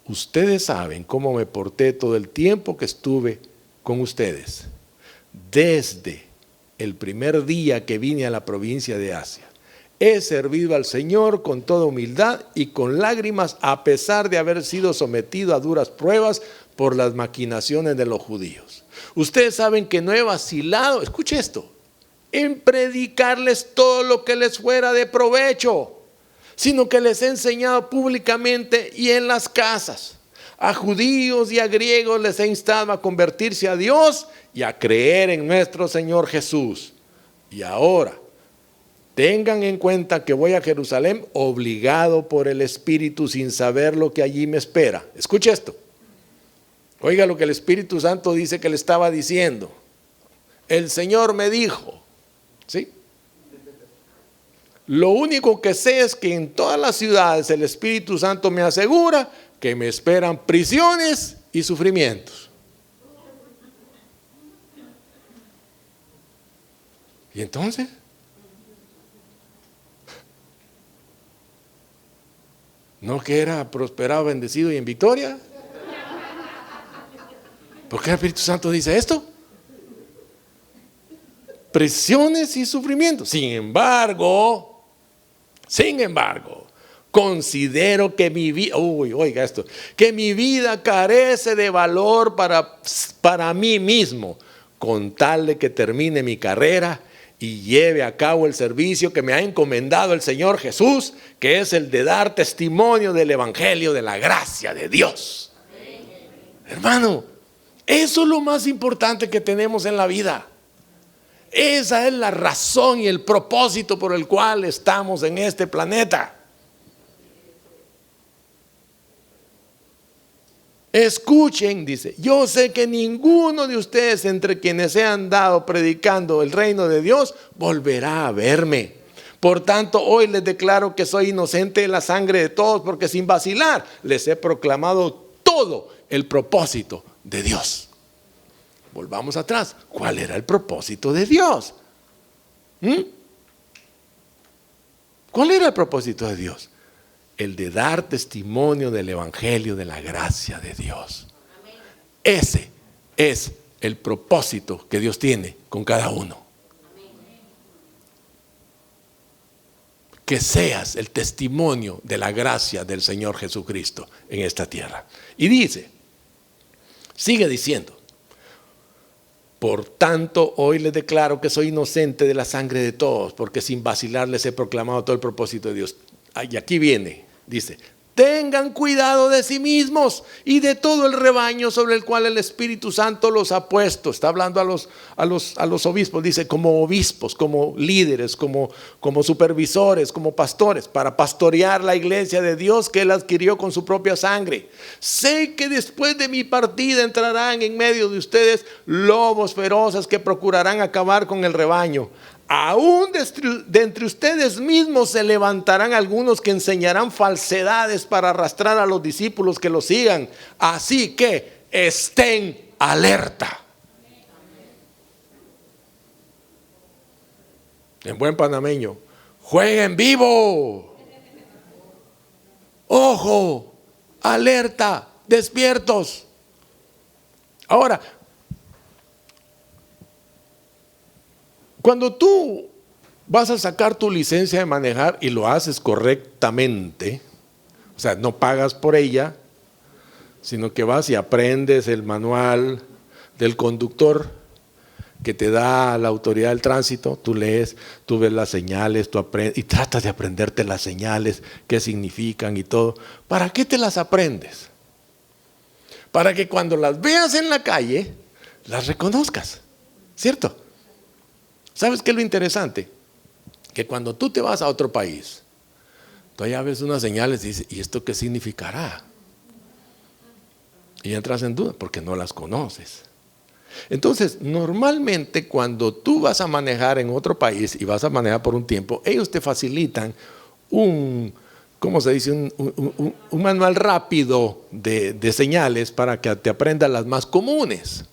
A: ustedes saben cómo me porté todo el tiempo que estuve con ustedes, desde el primer día que vine a la provincia de Asia. He servido al Señor con toda humildad y con lágrimas, a pesar de haber sido sometido a duras pruebas por las maquinaciones de los judíos. Ustedes saben que no he vacilado, escuche esto, en predicarles todo lo que les fuera de provecho, sino que les he enseñado públicamente y en las casas. A judíos y a griegos les he instado a convertirse a Dios y a creer en nuestro Señor Jesús. Y ahora, tengan en cuenta que voy a Jerusalén obligado por el Espíritu, sin saber lo que allí me espera. Escuche esto. Oiga lo que el Espíritu Santo dice que le estaba diciendo. El Señor me dijo, ¿sí? Lo único que sé es que en todas las ciudades el Espíritu Santo me asegura que me esperan prisiones y sufrimientos. ¿Y entonces? ¿No que era prosperado, bendecido y en victoria? ¿Por qué el Espíritu Santo dice esto? Presiones y sufrimientos. Sin embargo, considero que mi vida, oiga esto, que mi vida carece de valor para mí mismo, con tal de que termine mi carrera y lleve a cabo el servicio que me ha encomendado el Señor Jesús, que es el de dar testimonio del Evangelio de la gracia de Dios. Hermano, eso es lo más importante que tenemos en la vida. Esa es la razón y el propósito por el cual estamos en este planeta. Escuchen, dice, yo sé que ninguno de ustedes entre quienes se han dado predicando el reino de Dios volverá a verme. Por tanto, hoy les declaro que soy inocente de la sangre de todos, porque sin vacilar les he proclamado todo el propósito de Dios. Volvamos atrás. ¿Cuál era el propósito de Dios? ¿Cuál era el propósito de Dios? El de dar testimonio del Evangelio de la gracia de Dios. Ese es el propósito que Dios tiene con cada uno. Que seas el testimonio de la gracia del Señor Jesucristo en esta tierra. Y dice, sigue diciendo, por tanto, hoy les declaro que soy inocente de la sangre de todos, porque sin vacilar les he proclamado todo el propósito de Dios. Y aquí viene, dice, tengan cuidado de sí mismos y de todo el rebaño sobre el cual el Espíritu Santo los ha puesto. Está hablando a los obispos, dice, como obispos, como líderes, como supervisores, como pastores, para pastorear la iglesia de Dios que Él adquirió con su propia sangre. Sé que después de mi partida entrarán en medio de ustedes lobos feroces que procurarán acabar con el rebaño. Aún de entre ustedes mismos se levantarán algunos que enseñarán falsedades para arrastrar a los discípulos que los sigan. Así que estén alerta. En buen panameño, jueguen vivo. Ojo, alerta, despiertos. Ahora, cuando tú vas a sacar tu licencia de manejar y lo haces correctamente, o sea, no pagas por ella, sino que vas y aprendes el manual del conductor que te da la autoridad del tránsito, tú lees, tú ves las señales, tú aprendes y tratas de aprenderte las señales, qué significan y todo. ¿Para qué te las aprendes? Para que cuando las veas en la calle, las reconozcas, ¿cierto? ¿Sabes qué es lo interesante? Que cuando tú te vas a otro país, tú allá ves unas señales y dices, ¿y esto qué significará? Y entras en duda porque no las conoces. Entonces, normalmente cuando tú vas a manejar en otro país y vas a manejar por un tiempo, ellos te facilitan un manual rápido de señales para que te aprendas las más comunes.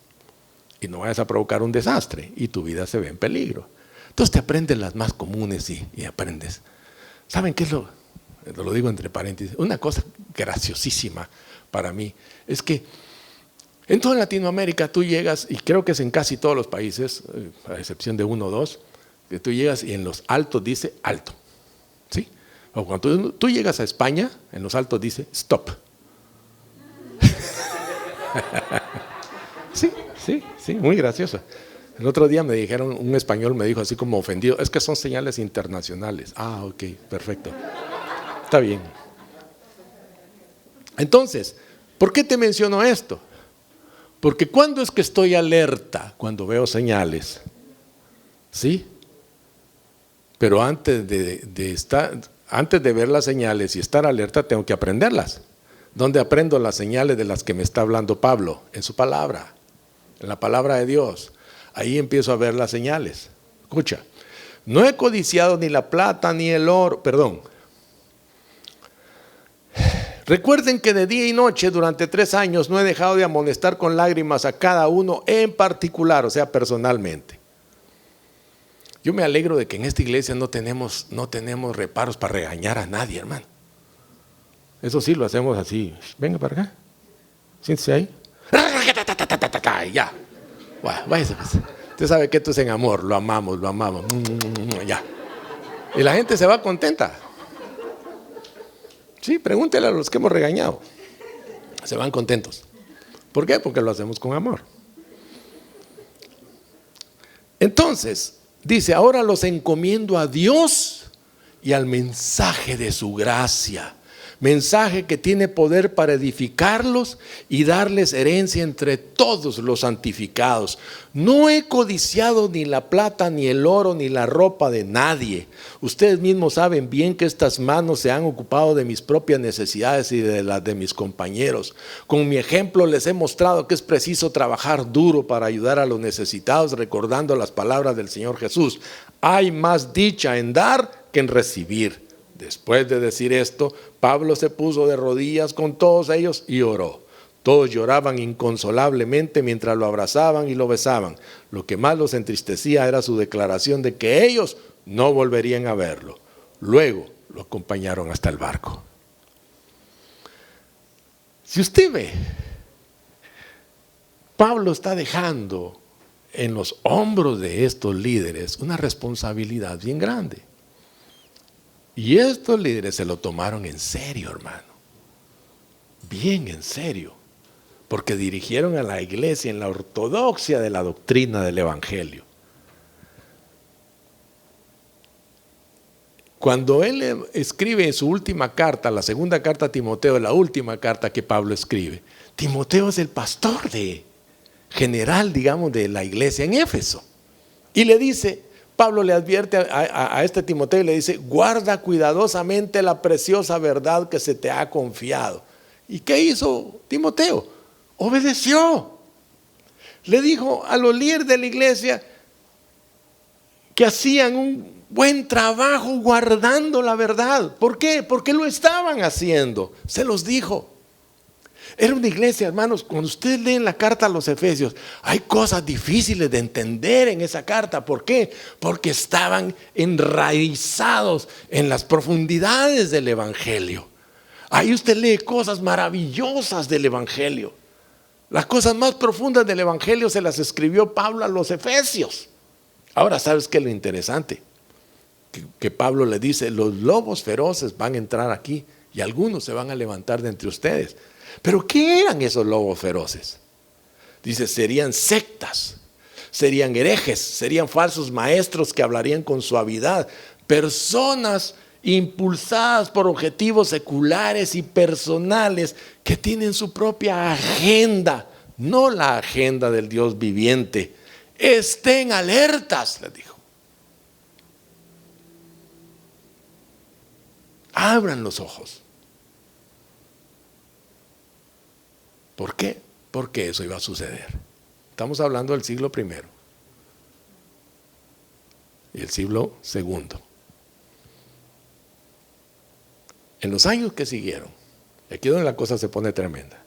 A: Y no vayas a provocar un desastre y tu vida se ve en peligro. Entonces te aprendes las más comunes y aprendes. ¿Saben qué es lo digo entre paréntesis? Una cosa graciosísima para mí es que en toda Latinoamérica tú llegas, y creo que es en casi todos los países, a excepción de 1 o 2, que tú llegas y en los altos dice alto. ¿Sí? O cuando tú llegas a España, en los altos dice stop. Sí, muy gracioso. El otro día me dijeron, un español me dijo así como ofendido, es que son señales internacionales. Ah, ok, perfecto. Está bien. Entonces, ¿por qué te menciono esto? Porque cuando es que estoy alerta, cuando veo señales, ¿sí? Pero antes de ver las señales y estar alerta, tengo que aprenderlas. ¿Dónde aprendo las señales de las que me está hablando Pablo? En su palabra. En la palabra de Dios, ahí empiezo a ver las señales. Escucha, no he codiciado ni la plata ni el oro, Recuerden que de día y noche durante 3 años no he dejado de amonestar con lágrimas a cada uno en particular, o sea, personalmente. Yo me alegro de que en esta iglesia no tenemos reparos para regañar a nadie, hermano. Eso sí, lo hacemos así. Venga para acá. Siéntese ahí. Ya. Váyase pues. Usted sabe que esto es en amor. Lo amamos. Ya. Y la gente se va contenta. Sí, pregúntele a los que hemos regañado. Se van contentos. ¿Por qué? Porque lo hacemos con amor. Entonces, dice, ahora los encomiendo a Dios y al mensaje de su gracia. Mensaje que tiene poder para edificarlos y darles herencia entre todos los santificados. No he codiciado ni la plata, ni el oro, ni la ropa de nadie. Ustedes mismos saben bien que estas manos se han ocupado de mis propias necesidades y de las de mis compañeros. Con mi ejemplo les he mostrado que es preciso trabajar duro para ayudar a los necesitados, recordando las palabras del Señor Jesús. Hay más dicha en dar que en recibir. Después de decir esto, Pablo se puso de rodillas con todos ellos y oró. Todos lloraban inconsolablemente mientras lo abrazaban y lo besaban. Lo que más los entristecía era su declaración de que ellos no volverían a verlo. Luego lo acompañaron hasta el barco. Si usted ve, Pablo está dejando en los hombros de estos líderes una responsabilidad bien grande. Y estos líderes se lo tomaron en serio, hermano. Bien en serio. Porque dirigieron a la iglesia en la ortodoxia de la doctrina del evangelio. Cuando él escribe en su última carta, la segunda carta a Timoteo, la última carta que Pablo escribe, Timoteo es el pastor general, digamos, de la iglesia en Éfeso. Y le dice, Pablo le advierte a este Timoteo y le dice, guarda cuidadosamente la preciosa verdad que se te ha confiado. ¿Y qué hizo Timoteo? Obedeció. Le dijo a los líderes de la iglesia que hacían un buen trabajo guardando la verdad. ¿Por qué? Porque lo estaban haciendo. Se los dijo. Era una iglesia, hermanos, cuando ustedes leen la carta a los Efesios, hay cosas difíciles de entender en esa carta. ¿Por qué? Porque estaban enraizados en las profundidades del evangelio. Ahí usted lee cosas maravillosas del evangelio. Las cosas más profundas del evangelio se las escribió Pablo a los Efesios. Ahora, ¿sabes qué es lo interesante? Que Pablo le dice, los lobos feroces van a entrar aquí y algunos se van a levantar de entre ustedes. ¿Pero qué eran esos lobos feroces? Dice, serían sectas, serían herejes, serían falsos maestros que hablarían con suavidad, personas impulsadas por objetivos seculares y personales que tienen su propia agenda, no la agenda del Dios viviente. Estén alertas, les dijo. Abran los ojos. ¿Por qué? Porque eso iba a suceder. Estamos hablando del siglo I y el siglo II. En los años que siguieron, aquí es donde la cosa se pone tremenda,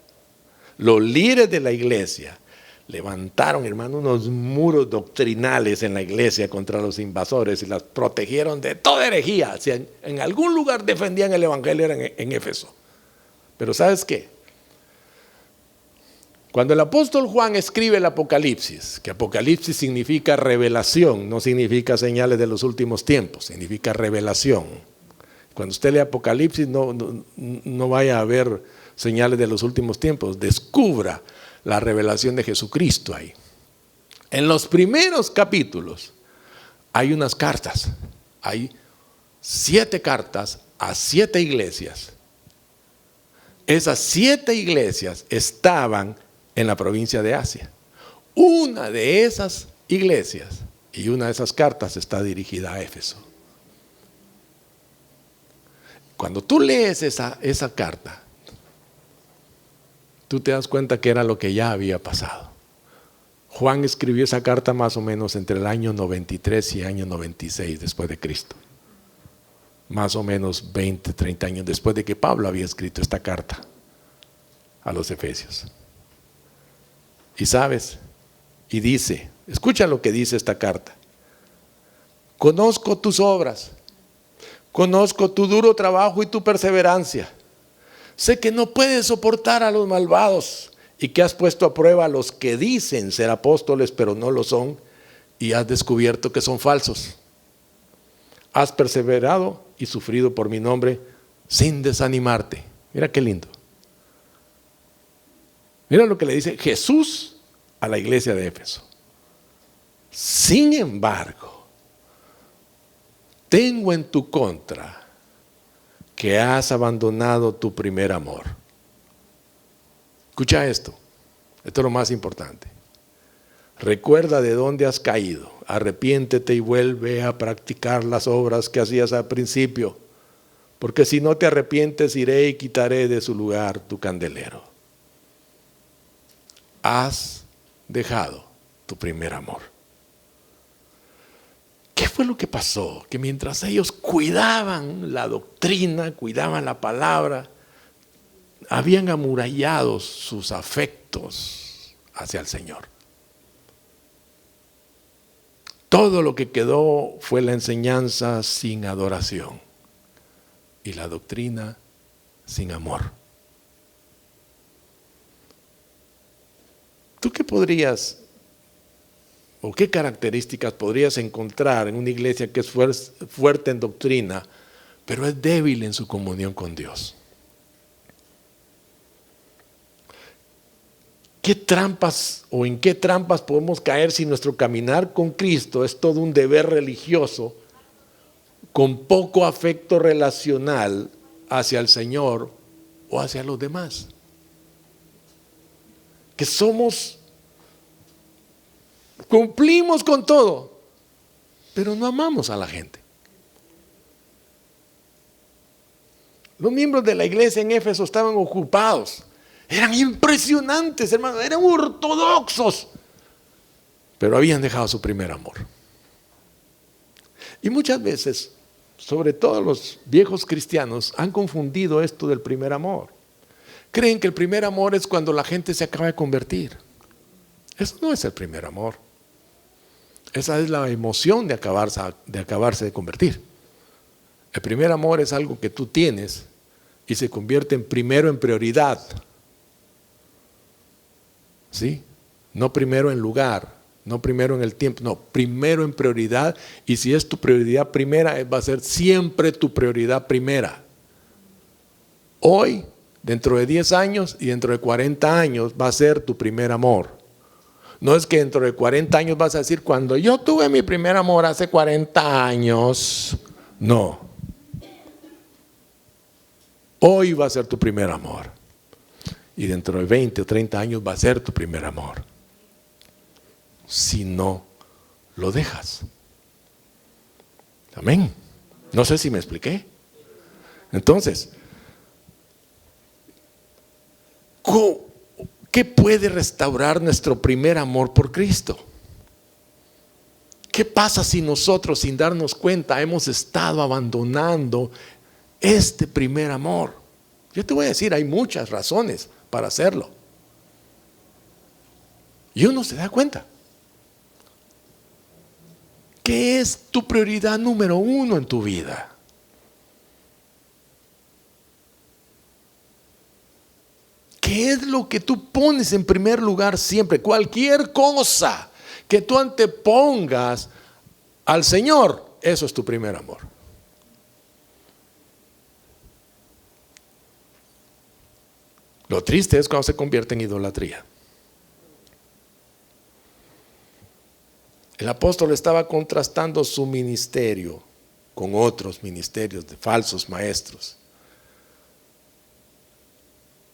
A: los líderes de la iglesia levantaron, hermano, unos muros doctrinales en la iglesia contra los invasores y las protegieron de toda herejía. Si en algún lugar defendían el evangelio era en Éfeso. Pero ¿sabes qué? Cuando el apóstol Juan escribe el Apocalipsis, que Apocalipsis significa revelación, no significa señales de los últimos tiempos, significa revelación. Cuando usted lee Apocalipsis no vaya a ver señales de los últimos tiempos, descubra la revelación de Jesucristo ahí. En los primeros capítulos hay unas cartas, hay 7 cartas a 7 iglesias. Esas 7 iglesias estaban en la provincia de Asia. Una de esas iglesias y una de esas cartas está dirigida a Éfeso. Cuando tú lees esa carta, tú te das cuenta que era lo que ya había pasado. Juan escribió esa carta más o menos entre el año 93 y el año 96 después de Cristo. Más o menos 20, 30 años después de que Pablo había escrito esta carta a los Efesios. Y sabes, y dice, escucha lo que dice esta carta. Conozco tus obras, conozco tu duro trabajo y tu perseverancia. Sé que no puedes soportar a los malvados y que has puesto a prueba a los que dicen ser apóstoles pero no lo son y has descubierto que son falsos. Has perseverado y sufrido por mi nombre sin desanimarte. Mira qué lindo. Mira lo que le dice Jesús a la iglesia de Éfeso. Sin embargo, tengo en tu contra que has abandonado tu primer amor. Escucha esto es lo más importante. Recuerda de dónde has caído, arrepiéntete y vuelve a practicar las obras que hacías al principio, porque si no te arrepientes iré y quitaré de su lugar tu candelero. Has dejado tu primer amor. ¿Qué fue lo que pasó? Que mientras ellos cuidaban la doctrina, cuidaban la palabra, habían amurallado sus afectos hacia el Señor. Todo lo que quedó fue la enseñanza sin adoración y la doctrina sin amor. ¿Tú qué podrías o qué características podrías encontrar en una iglesia que es fuerte en doctrina, pero es débil en su comunión con Dios? ¿Qué trampas o en qué trampas podemos caer si nuestro caminar con Cristo es todo un deber religioso con poco afecto relacional hacia el Señor o hacia los demás? Que cumplimos con todo, pero no amamos a la gente. Los miembros de la iglesia en Éfeso estaban ocupados. Eran impresionantes, hermanos, eran ortodoxos, pero habían dejado su primer amor. Y muchas veces, sobre todo los viejos cristianos, han confundido esto del primer amor. Creen que el primer amor es cuando la gente se acaba de convertir. Eso no es el primer amor. Esa es la emoción de acabarse de convertir. El primer amor es algo que tú tienes y se convierte en primero en prioridad. ¿Sí? No primero en lugar, no primero en el tiempo, no, primero en prioridad. Y si es tu prioridad primera, va a ser siempre tu prioridad primera. Hoy, dentro de 10 años y dentro de 40 años va a ser tu primer amor. No es que dentro de 40 años vas a decir, cuando yo tuve mi primer amor hace 40 años. No. Hoy va a ser tu primer amor. Y dentro de 20 o 30 años va a ser tu primer amor. Si no lo dejas. Amén. No sé si me expliqué. Entonces, ¿qué puede restaurar nuestro primer amor por Cristo? ¿Qué pasa si nosotros, sin darnos cuenta, hemos estado abandonando este primer amor? Yo te voy a decir, hay muchas razones para hacerlo. Y uno se da cuenta. ¿Qué es tu prioridad número 1 en tu vida? ¿Qué es lo que tú pones en primer lugar siempre? Cualquier cosa que tú antepongas al Señor, eso es tu primer amor. Lo triste es cuando se convierte en idolatría. El apóstol estaba contrastando su ministerio con otros ministerios de falsos maestros.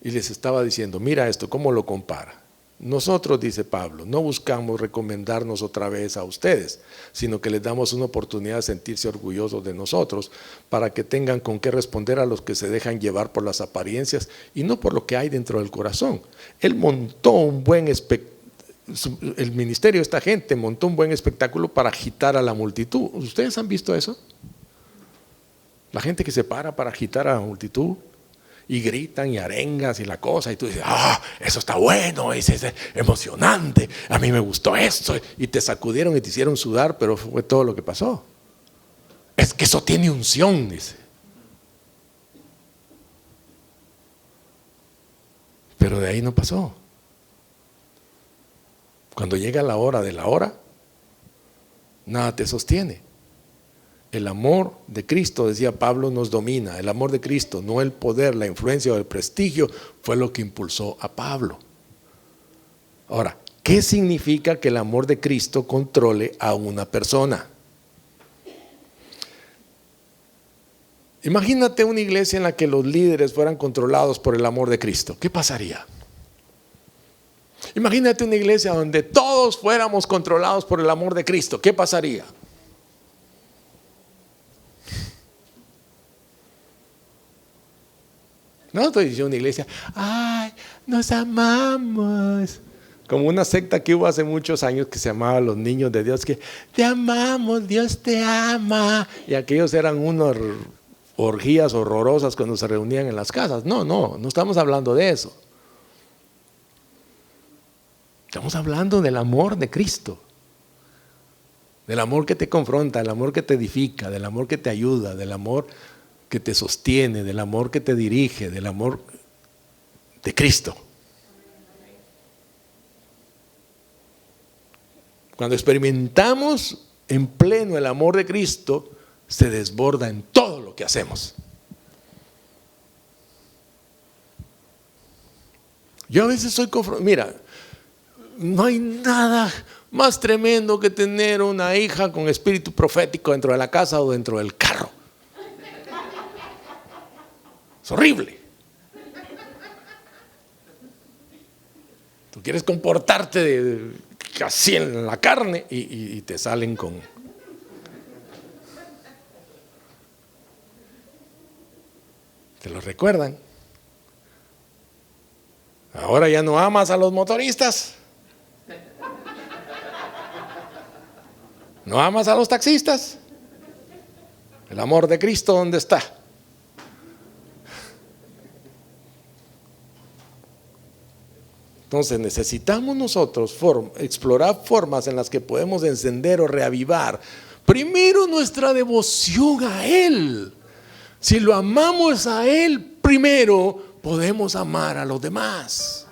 A: Y les estaba diciendo, mira esto, ¿cómo lo compara? Nosotros, dice Pablo, no buscamos recomendarnos otra vez a ustedes, sino que les damos una oportunidad de sentirse orgullosos de nosotros para que tengan con qué responder a los que se dejan llevar por las apariencias y no por lo que hay dentro del corazón. Él montó un buen el ministerio de esta gente montó un buen espectáculo para agitar a la multitud. ¿Ustedes han visto eso? La gente que se para agitar a la multitud. Y gritan y arengas y la cosa, y tú dices, eso está bueno, es emocionante, a mí me gustó esto, y te sacudieron y te hicieron sudar, pero fue todo lo que pasó. Es que eso tiene unción, dice. Pero de ahí no pasó. Cuando llega la hora de la hora, nada te sostiene. El amor de Cristo, decía Pablo, nos domina. El amor de Cristo, no el poder, la influencia o el prestigio, fue lo que impulsó a Pablo. Ahora, ¿qué significa que el amor de Cristo controle a una persona? Imagínate una iglesia en la que los líderes fueran controlados por el amor de Cristo. ¿Qué pasaría? Imagínate una iglesia donde todos fuéramos controlados por el amor de Cristo. ¿Qué pasaría? No estoy diciendo una iglesia, ay, nos amamos. Como una secta que hubo hace muchos años que se llamaba Los Niños de Dios, que te amamos, Dios te ama. Y aquellos eran unas orgías horrorosas cuando se reunían en las casas. No estamos hablando de eso. Estamos hablando del amor de Cristo. Del amor que te confronta, del amor que te edifica, del amor que te ayuda, del amor que te sostiene, del amor que te dirige, del amor de Cristo. Cuando experimentamos en pleno el amor de Cristo, se desborda en todo lo que hacemos. Yo a veces soy confrontado. Mira, no hay nada más tremendo que tener una hija con espíritu profético dentro de la casa o dentro del carro. Es horrible. Tú quieres comportarte así en la carne y te salen con... ¿Te lo recuerdan? Ahora ya no amas a los motoristas. ¿No amas a los taxistas? El amor de Cristo, ¿dónde está? Entonces necesitamos nosotros explorar formas en las que podemos encender o reavivar primero nuestra devoción a Él. Si lo amamos a Él primero, podemos amar a los demás.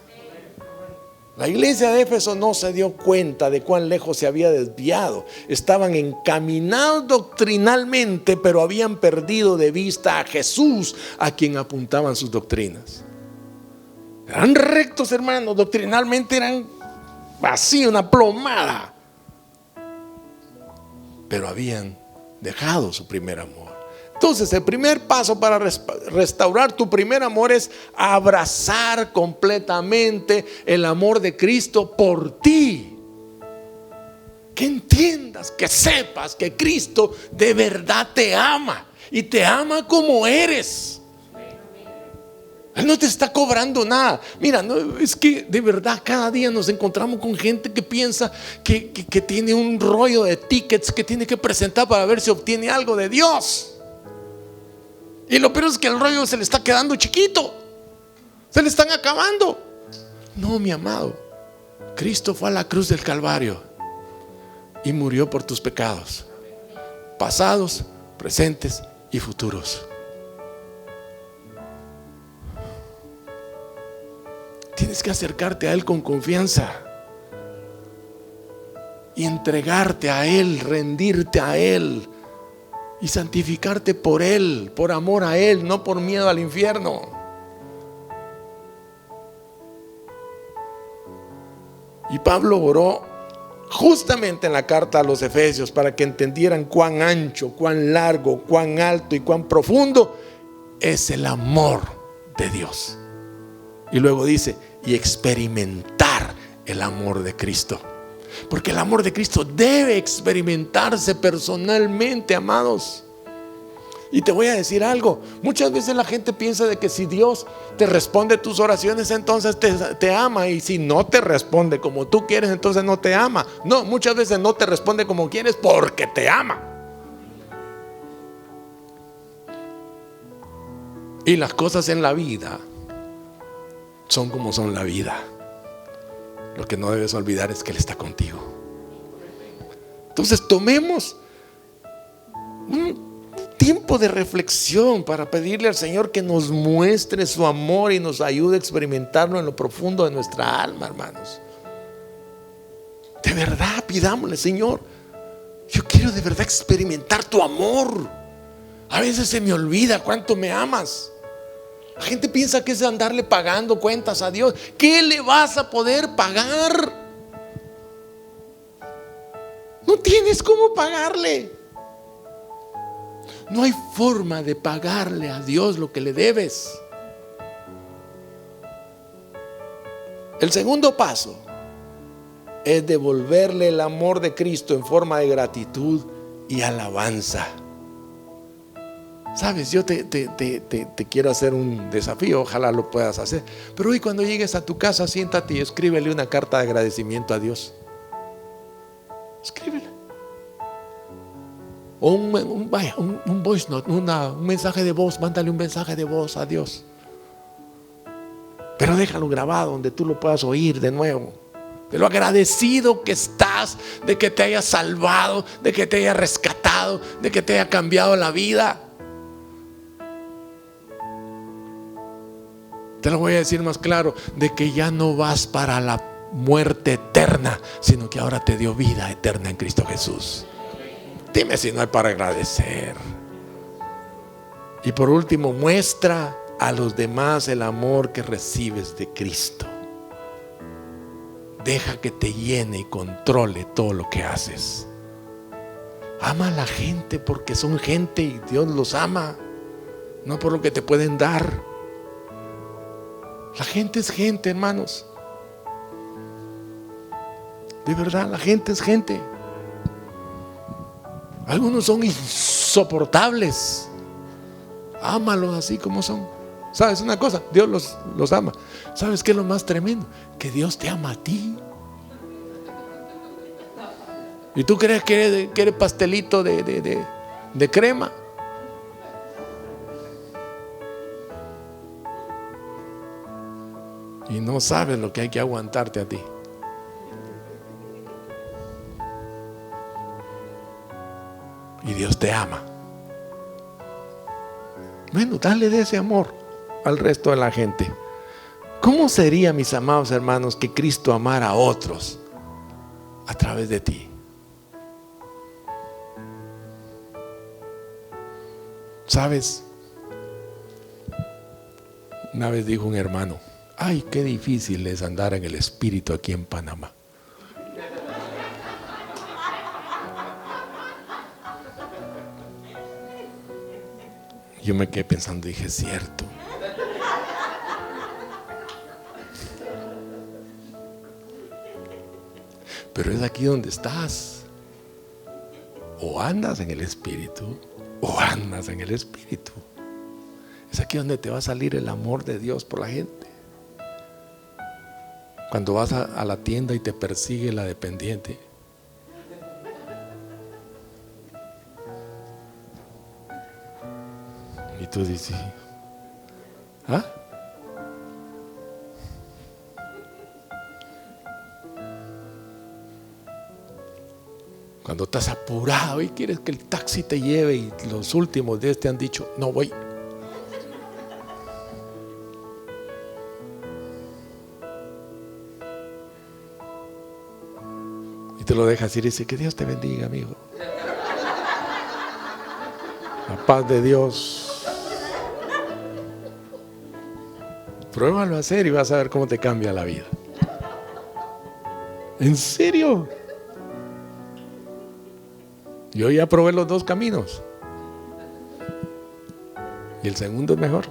A: La iglesia de Éfeso no se dio cuenta de cuán lejos se había desviado. Estaban encaminados doctrinalmente, pero habían perdido de vista a Jesús, a quien apuntaban sus doctrinas. Eran rectos, hermanos, doctrinalmente eran así, una plomada, pero habían dejado su primer amor. Entonces el primer paso para restaurar tu primer amor es abrazar completamente el amor de Cristo por ti. Que entiendas, que sepas que Cristo de verdad te ama y te ama como eres. Él no te está cobrando nada. Mira, no, es que de verdad cada día nos encontramos con gente que piensa que tiene un rollo de tickets que tiene que presentar para ver si obtiene algo de Dios. Y lo peor es que el rollo se le está quedando chiquito. Se le están acabando. No, mi amado, Cristo fue a la cruz del Calvario y murió por tus pecados, pasados, presentes y futuros. Tienes que acercarte a Él con confianza y entregarte a Él, rendirte a Él y santificarte por Él, por amor a Él, no por miedo al infierno. Y Pablo oró justamente en la carta a los Efesios para que entendieran cuán ancho, cuán largo, cuán alto y cuán profundo es el amor de Dios. Y luego dice, y experimentar el amor de Cristo. Porque el amor de Cristo debe experimentarse personalmente, amados. Y te voy a decir algo, muchas veces la gente piensa de que si Dios te responde tus oraciones, entonces te ama, y si no te responde como tú quieres, entonces no te ama. No, muchas veces no te responde como quieres porque te ama. Y las cosas en la vida son como son la vida. Lo que no debes olvidar es que Él está contigo. Entonces tomemos tiempo de reflexión para pedirle al Señor que nos muestre su amor y nos ayude a experimentarlo en lo profundo de nuestra alma, hermanos. De verdad, pidámosle: Señor, yo quiero de verdad experimentar tu amor. A veces se me olvida cuánto me amas. La gente piensa que es andarle pagando cuentas a Dios. ¿Qué le vas a poder pagar? No tienes cómo pagarle. No hay forma de pagarle a Dios lo que le debes. El segundo paso es devolverle el amor de Cristo en forma de gratitud y alabanza. Sabes, yo te quiero hacer un desafío, ojalá lo puedas hacer. Pero hoy, cuando llegues a tu casa, siéntate y escríbele una carta de agradecimiento a Dios. Escríbele. O un voice note, un mensaje de voz. Mándale un mensaje de voz a Dios. Pero déjalo grabado donde tú lo puedas oír de nuevo. De lo agradecido que estás de que te haya salvado, de que te haya rescatado, de que te haya cambiado la vida. Te lo voy a decir más claro: de que ya no vas para la muerte eterna, sino que ahora te dio vida eterna en Cristo Jesús. Dime si no hay para agradecer. Y por último, muestra a los demás el amor que recibes de Cristo. Deja que te llene y controle todo lo que haces. Ama a la gente porque son gente y Dios los ama, no por lo que te pueden dar. La gente es gente, hermanos. De verdad, la gente es gente. Algunos son insoportables. Ámalos así como son. ¿Sabes una cosa? Dios los ama. ¿Sabes qué es lo más tremendo? Que Dios te ama a ti. ¿Y tú crees que eres pastelito de crema? Y no sabes lo que hay que aguantarte a ti. Y Dios te ama. Bueno, dale de ese amor al resto de la gente. ¿Cómo sería, mis amados hermanos, que Cristo amara a otros a través de ti? ¿Sabes? Una vez dijo un hermano: ay, qué difícil es andar en el Espíritu aquí en Panamá. Yo me quedé pensando y dije: es cierto. Pero es aquí donde estás. O andas en el Espíritu, o andas en el Espíritu. Es aquí donde te va a salir el amor de Dios por la gente. Cuando vas a la tienda y te persigue la dependiente, y tú dices: ¿ah? Cuando estás apurado y quieres que el taxi te lleve y los últimos 10 te han dicho: no voy. Y te lo dejas ir y dice: que Dios te bendiga, amigo. La paz de Dios. Pruébalo a hacer y vas a ver cómo te cambia la vida. ¿En serio? Yo ya probé los dos caminos y el segundo es mejor.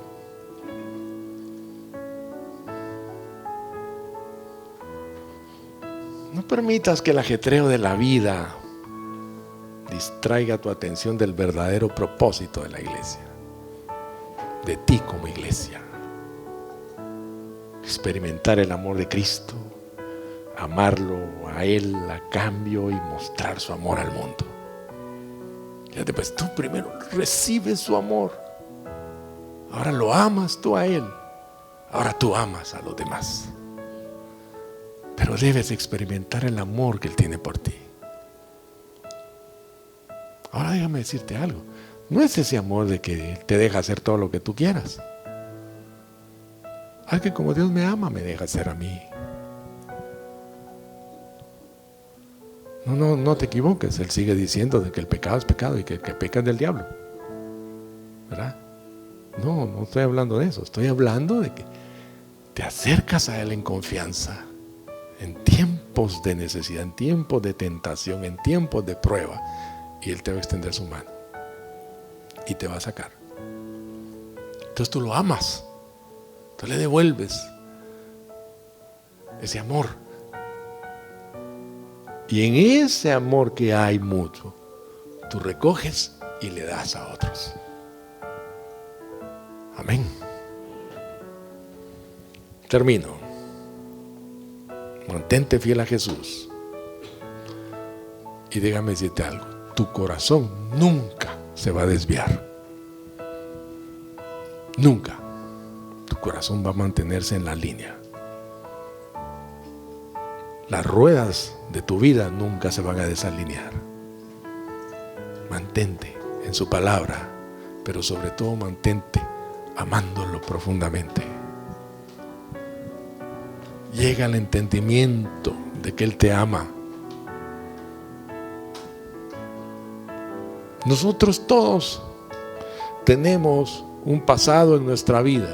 A: No permitas que el ajetreo de la vida distraiga tu atención del verdadero propósito de la iglesia, de ti como iglesia. Experimentar el amor de Cristo, amarlo a Él a cambio y mostrar su amor al mundo. Fíjate, pues tú primero recibes su amor, ahora lo amas tú a Él, ahora tú amas a los demás. Pero debes experimentar el amor que Él tiene por ti. Ahora déjame decirte algo: No es ese amor de que te deja hacer todo lo que tú quieras. Es que como Dios me ama, me deja hacer a mí. No te equivoques. Él sigue diciendo de que el pecado es pecado y que el que peca es del diablo, ¿verdad? No estoy hablando de eso. Estoy hablando de que te acercas a Él en confianza, en tiempos de necesidad, en tiempos de tentación, en tiempos de prueba, y Él te va a extender su mano y te va a sacar. Entonces tú lo amas, tú le devuelves ese amor, y en ese amor que hay mutuo, tú recoges y le das a otros. Amén. Termino. Mantente fiel a Jesús. Y déjame decirte algo. Tu corazón nunca se va a desviar. Nunca. Tu corazón va a mantenerse en la línea. Las ruedas de tu vida nunca se van a desalinear. Mantente en su palabra, pero sobre todo mantente amándolo profundamente. Llega al entendimiento de que Él te ama. Nosotros todos tenemos un pasado en nuestra vida,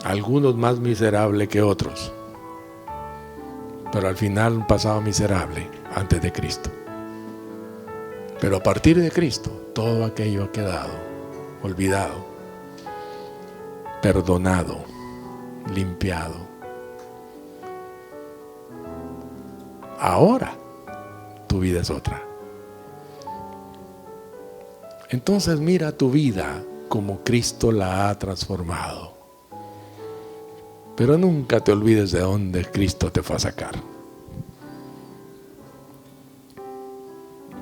A: algunos más miserable que otros, pero al final un pasado miserable antes de Cristo. Pero a partir de Cristo, todo aquello ha quedado olvidado, perdonado, limpiado. Ahora tu vida es otra. Entonces mira tu vida como Cristo la ha transformado. Pero nunca te olvides de dónde Cristo te fue a sacar.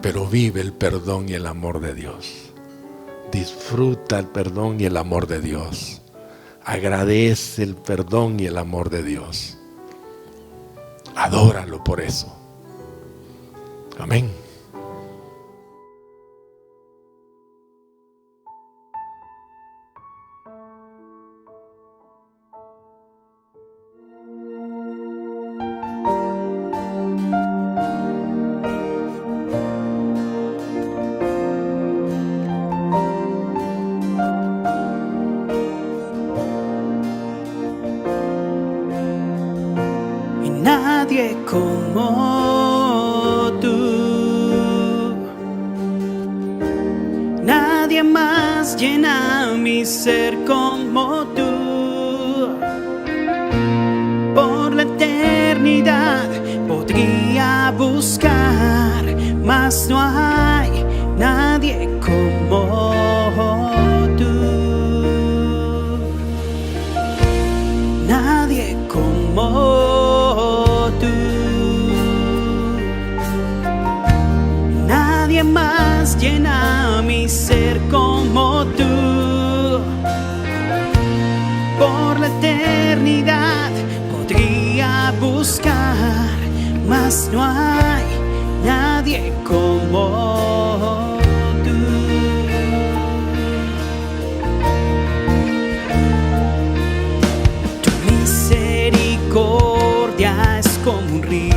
A: Pero vive el perdón y el amor de Dios. Disfruta el perdón y el amor de Dios. Agradece el perdón y el amor de Dios. Adóralo por eso. Amén.
B: Nadie como tú, nadie más llena mi ser como tú. Por la eternidad podría buscar, mas no hay nadie como tú. Nadie como más llena mi ser como tú. Por la eternidad podría buscar, mas no hay nadie como tú. Tu misericordia es como un río,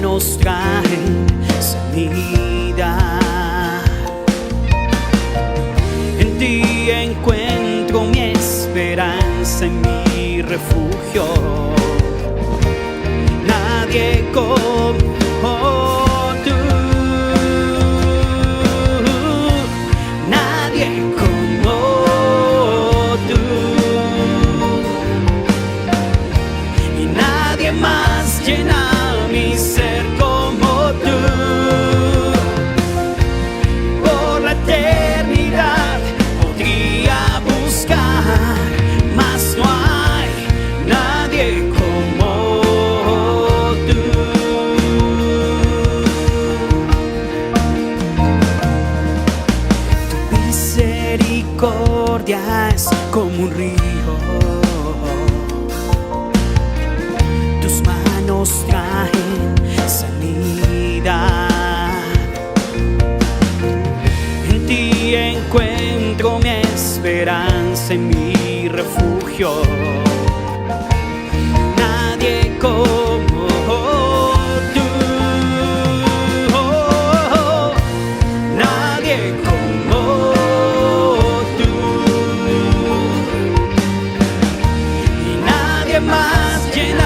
B: nos traen sanidad. En ti encuentro mi esperanza y mi refugio. Nadie como tú, nadie como tú, y nadie más llena mi ser como tú. Por la eternidad podría buscar, mas no hay nadie como tú. eligió. Nadie como tú, nadie como tú, y nadie más llena